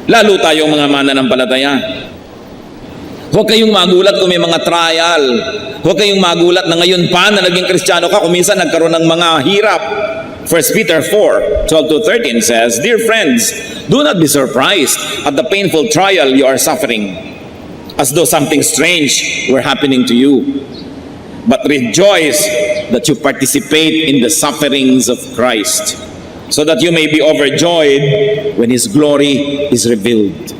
Lalo tayong mga mananampalataya. Huwag kayong magulat kung may mga trial. Huwag kayong magulat na ngayon pa na naging Kristiyano ka, kung minsan nagkaroon ng mga hirap. 1 Peter 4:12-13 says, Dear friends, do not be surprised at the painful trial you are suffering, as though something strange were happening to you. But rejoice that you participate in the sufferings of Christ, so that you may be overjoyed when His glory is revealed.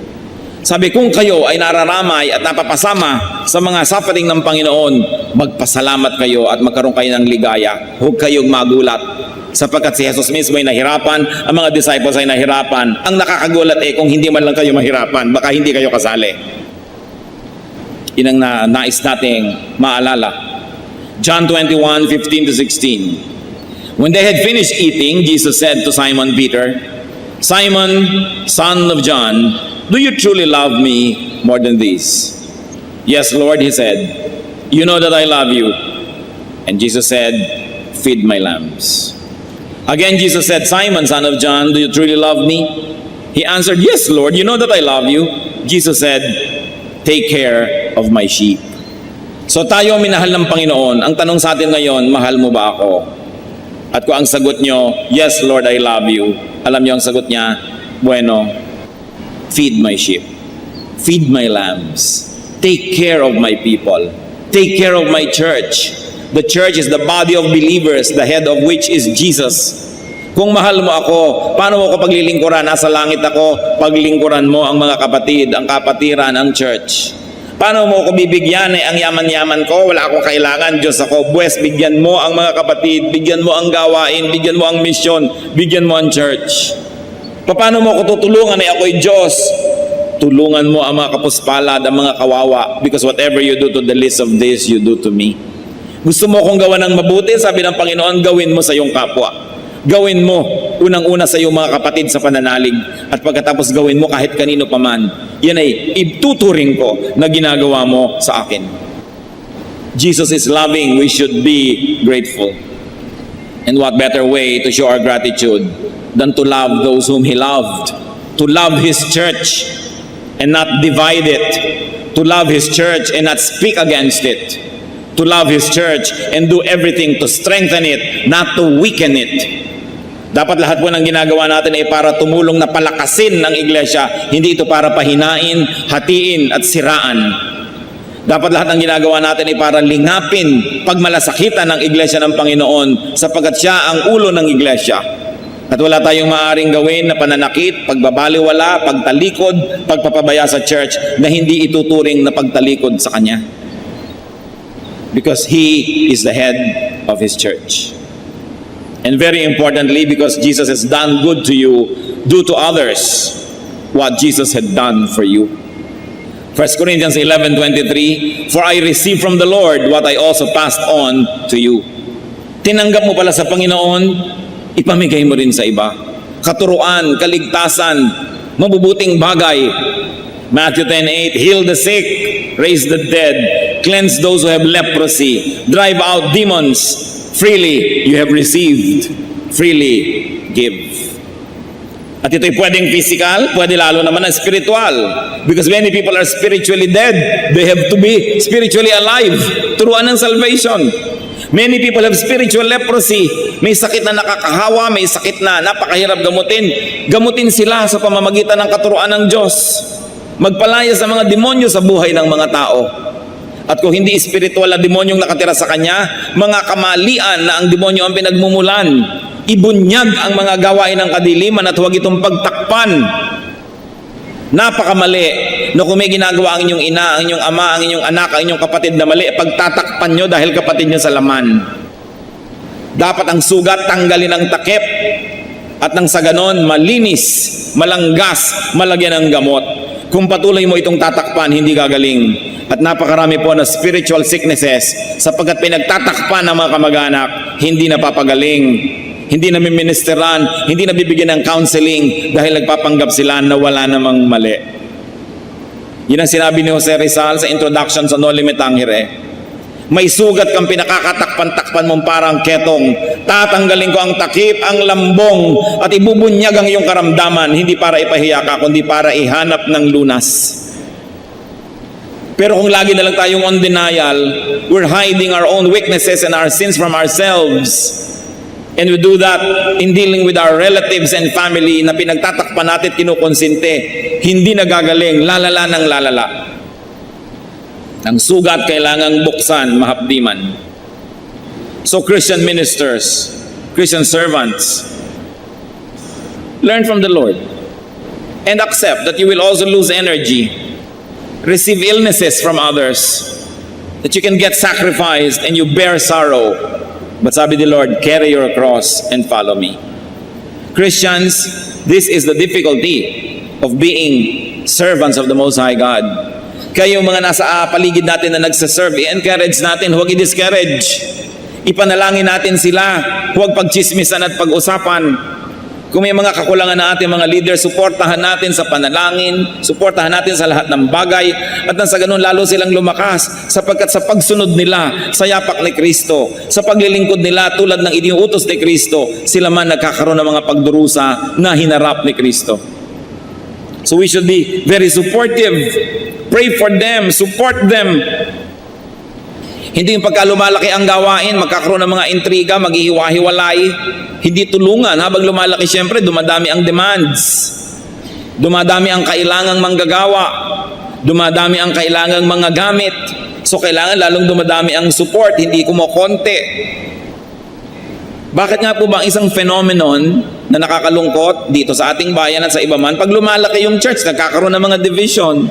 Sabi, kung kayo ay nararamay at napapasama sa mga suffering ng Panginoon, magpasalamat kayo at magkaroon kayo ng ligaya. Huwag kayong magulat. Sapagkat si Jesus mismo ay nahirapan, ang mga disciples ay nahirapan. Ang nakakagulat kung hindi man lang kayo mahirapan, baka hindi kayo kasali. Yun ang nais nating maalala. John 21:15-16. When they had finished eating, Jesus said to Simon Peter, Simon, son of John, do you truly love me more than these? Yes, Lord, he said. You know that I love you. And Jesus said, feed my lambs. Again, Jesus said, Simon, son of John, do you truly love me? He answered, yes, Lord, you know that I love you. Jesus said, take care of my sheep. So tayo minahal ng Panginoon. Ang tanong sa atin ngayon, mahal mo ba ako? At kung ang sagot nyo, yes, Lord, I love you. Alam nyo ang sagot niya, bueno, feed my sheep. Feed my lambs. Take care of my people. Take care of my church. The church is the body of believers, the head of which is Jesus. Kung mahal mo ako, paano mo ako paglilingkuran? Nasa langit ako, paglingkuran mo ang mga kapatid, ang kapatiran, ang church. Paano mo ako bibigyan? Ang yaman-yaman ko, wala akong kailangan, Diyos ako. Buwes, bigyan mo ang mga kapatid, bigyan mo ang gawain, bigyan mo ang misyon, bigyan mo ang church. Paano mo ako tutulungan ay ako'y Diyos? Tulungan mo ang mga kapuspalad, ang mga kawawa, because whatever you do to the least of this, you do to me. Gusto mo akong gawa ng mabuti? Sabi ng Panginoon, gawin mo sa iyong kapwa. Gawin mo, unang-una sa iyong mga kapatid sa pananalig. At pagkatapos gawin mo kahit kanino pa man. Yan ay ituturing ko na ginagawa mo sa akin. Jesus is loving, we should be grateful. And what better way to show our gratitude than to love those whom He loved? To love His church and not divide it. To love His church and not speak against it. To love His church and do everything to strengthen it, not to weaken it. Dapat lahat po ng ginagawa natin ay para tumulong na palakasin ng iglesia, hindi ito para pahinain, hatiin at siraan. Dapat lahat ng ginagawa natin ay para lingapin pagmalasakitan ng iglesia ng Panginoon sapagkat siya ang ulo ng iglesia. At wala tayong maaaring gawin na pananakit, pagbabaliwala, pagtalikod, pagpapabaya sa church na hindi ituturing na pagtalikod sa Kanya. Because He is the head of His church. And very importantly, because Jesus has done good to you, do to others what Jesus had done for you. 1 Corinthians 11:23, for I received from the Lord what I also passed on to you. Tinanggap mo pala sa Panginoon, ipamigay mo rin sa iba. Katuruan, kaligtasan, mabubuting bagay. Matthew 10:8, heal the sick, raise the dead, cleanse those who have leprosy, drive out demons. Freely you have received, freely give. At ito'y pwedeng physical, pwede lalo naman ang spiritual. Because many people are spiritually dead. They have to be spiritually alive. Turuan ng salvation. Many people have spiritual leprosy. May sakit na nakakahawa, may sakit na napakahirap gamutin. Gamutin sila sa pamamagitan ng katuruan ng Diyos. Magpalaya sa mga demonyo sa buhay ng mga tao. At kung hindi spiritual na demonyong nakatira sa kanya, mga kamalian na ang demonyo ang pinagmumulan. Ibunyag ang mga gawain ng kadiliman at huwag itong pagtakpan. Napakamali na kung may ginagawa ang inyong ina, ang inyong ama, ang inyong anak, ang inyong kapatid na mali, pagtatakpan nyo dahil kapatid nyo sa laman. Dapat ang sugat tanggalin ang takip at nang sa ganon malinis, malanggas, malagyan ng gamot. Kung patuloy mo itong tatakpan, hindi gagaling. At napakarami po na spiritual sicknesses sapagkat pinagtatakpan ng mga kamag-anak, hindi napapagaling, hindi namiministeran, hindi nabibigyan ng counseling dahil nagpapanggap sila na wala namang mali. Yun ang sinabi ni Jose Rizal sa introduction sa No Limit Tangere. May sugat kang pinakakatakpan-takpan mong parang ketong. Tatanggalin ko ang takip, ang lambong, at ibubunyag ang iyong karamdaman, hindi para ipahiya ka, kundi para ihanap ng lunas. Pero kung lagi na lang tayong on denial, we're hiding our own weaknesses and our sins from ourselves. And we do that in dealing with our relatives and family na pinagtatakpan natin, kinukonsinte. Hindi nagagaling, lalala ng lalala. Ang sugat kailangang buksan, mahapdiman. So Christian ministers, Christian servants, Learn from the Lord. And accept that you will also lose energy, receive illnesses from others, that you can get sacrificed and you bear sorrow. But sabi the Lord, carry your cross and follow me. Christians, this is the difficulty of being servants of the Most High God. Kaya yung mga nasa paligid natin na nagsaserve, i-encourage natin, huwag i-discourage. Ipanalangin natin sila, huwag pagchismisan at pag-usapan. Kung may mga kakulangan na ating mga leader, suportahan natin sa panalangin, suportahan natin sa lahat ng bagay, at nang sa ganun lalo silang lumakas, sapagkat sa pagsunod nila sa yapak ni Kristo, sa paglilingkod nila tulad ng iniuutos ni Kristo, sila man nagkakaroon ng mga pagdurusa na hinarap ni Kristo. So we should be very supportive. Pray for them, support them. Hindi yung pagka lumalaki ang gawain, magkakaroon ng mga intriga, maghihiwa-hiwalay. Hindi tulungan. Habang lumalaki, siyempre, dumadami ang demands. Dumadami ang kailangang manggagawa. Dumadami ang kailangang mga gamit. So, kailangan lalong dumadami ang support, hindi kumokonti. Bakit nga po ba isang phenomenon na nakakalungkot dito sa ating bayan at sa iba man, pag lumalaki yung church, nagkakaroon ng mga division.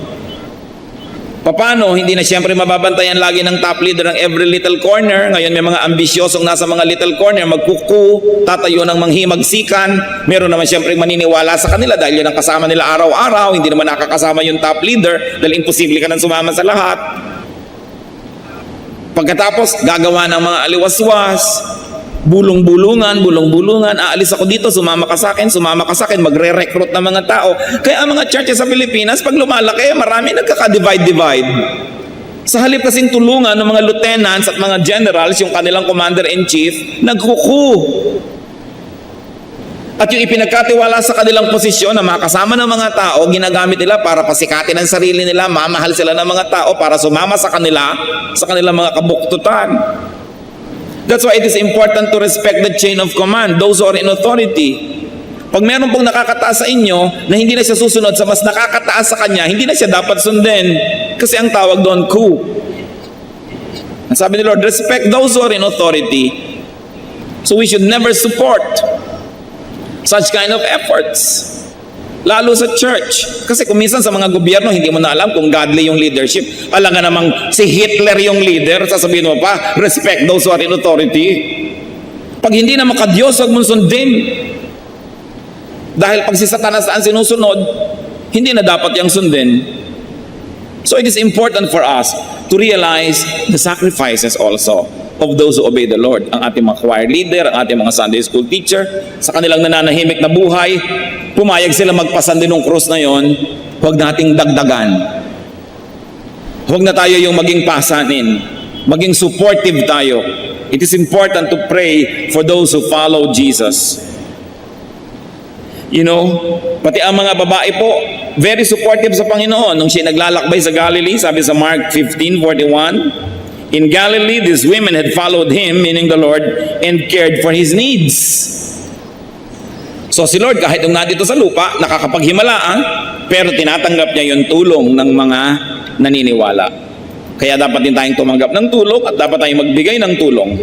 Paano? Hindi na siyempre mababantayan lagi ng top leader ng every little corner. Ngayon may mga ambisyosong nasa mga little corner, magkuku, tatayo ng manghimagsikan. Meron naman siyempre maniniwala sa kanila dahil yun ang kasama nila araw-araw. Hindi naman nakakasama yung top leader dahil imposible ka nang sumama sa lahat. Pagkatapos, gagawa ng mga aliwaswas, bulong-bulungan, aalis ako dito, sumama ka sa akin, magre-recruit ng mga tao. Kaya ang mga churches sa Pilipinas, pag lumalaki, marami nagkaka-divide. Sa halip kasing tulungan ng mga lieutenants at mga generals, yung kanilang commander-in-chief, nagkuku. At yung ipinagkatiwala sa kanilang posisyon na makasama ng mga tao, ginagamit nila para pasikatin ang sarili nila, mamahal sila ng mga tao para sumama sa kanilang mga kabuktutan. That's why it is important to respect the chain of command, those who are in authority. Pag meron pong nakakataas sa inyo na hindi na siya susunod sa mas nakakataas sa kanya, hindi na siya dapat sundin. Kasi ang tawag doon, coup. Ang sabi ni Lord, respect those who are in authority. So we should never support such kind of efforts. Lalo sa church. Kasi kung minsan sa mga gobyerno, hindi mo na alam kung godly yung leadership. Alam nga namang si Hitler yung leader, sasabihin mo pa, respect those who are in authority. Pag hindi na makadiyos, huwag mong sundin. Dahil pag si Satanas ang sinusunod, hindi na dapat yung sundin. So it is important for us to realize the sacrifices also of those who obey the Lord. Ang ating mga choir leader, ang ating mga Sunday school teacher, sa kanilang nananahimik na buhay, pumayag sila magpasan din ng krus na yon, huwag nating dagdagan. Huwag na tayo yung maging pasanin. Maging supportive tayo. It is important to pray for those who follow Jesus. You know, pati ang mga babae po, very supportive sa Panginoon. Nung siya naglalakbay sa Galilee, sabi sa Mark 15:41, in Galilee, these women had followed him, meaning the Lord, and cared for his needs. So si Lord, kahit nung nandito sa lupa, nakakapaghimalaan, pero tinatanggap niya yung tulong ng mga naniniwala. Kaya dapat din tayong tumanggap ng tulong at dapat tayong magbigay ng tulong.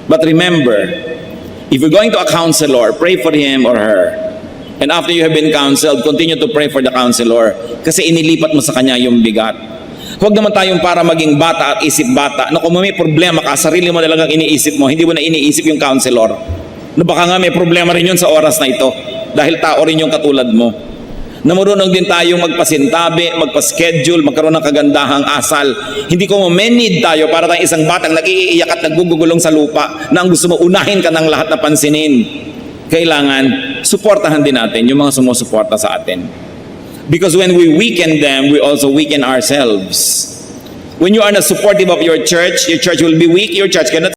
But remember, if you're going to a counselor, pray for him or her. And after you have been counseled, continue to pray for the counselor kasi inilipat mo sa kanya yung bigat. Huwag naman tayong para maging bata at isip bata na kung may problema ka, sarili mo talagang iniisip mo, hindi mo na iniisip yung counselor. Na baka nga may problema rin yun sa oras na ito dahil tao rin yung katulad mo. Na marunong din tayong magpasintabi, magpa-schedule, magkaroon ng kagandahang asal. Hindi ko may need tayo para tayong isang batang nag-iiyak at naggugugulong sa lupa na ang gusto mo unahin ka ng lahat na pansinin. Kailangan, suportahan din natin yung mga sumusuporta sa atin. Because when we weaken them, we also weaken ourselves. When you are not supportive of your church will be weak, your church cannot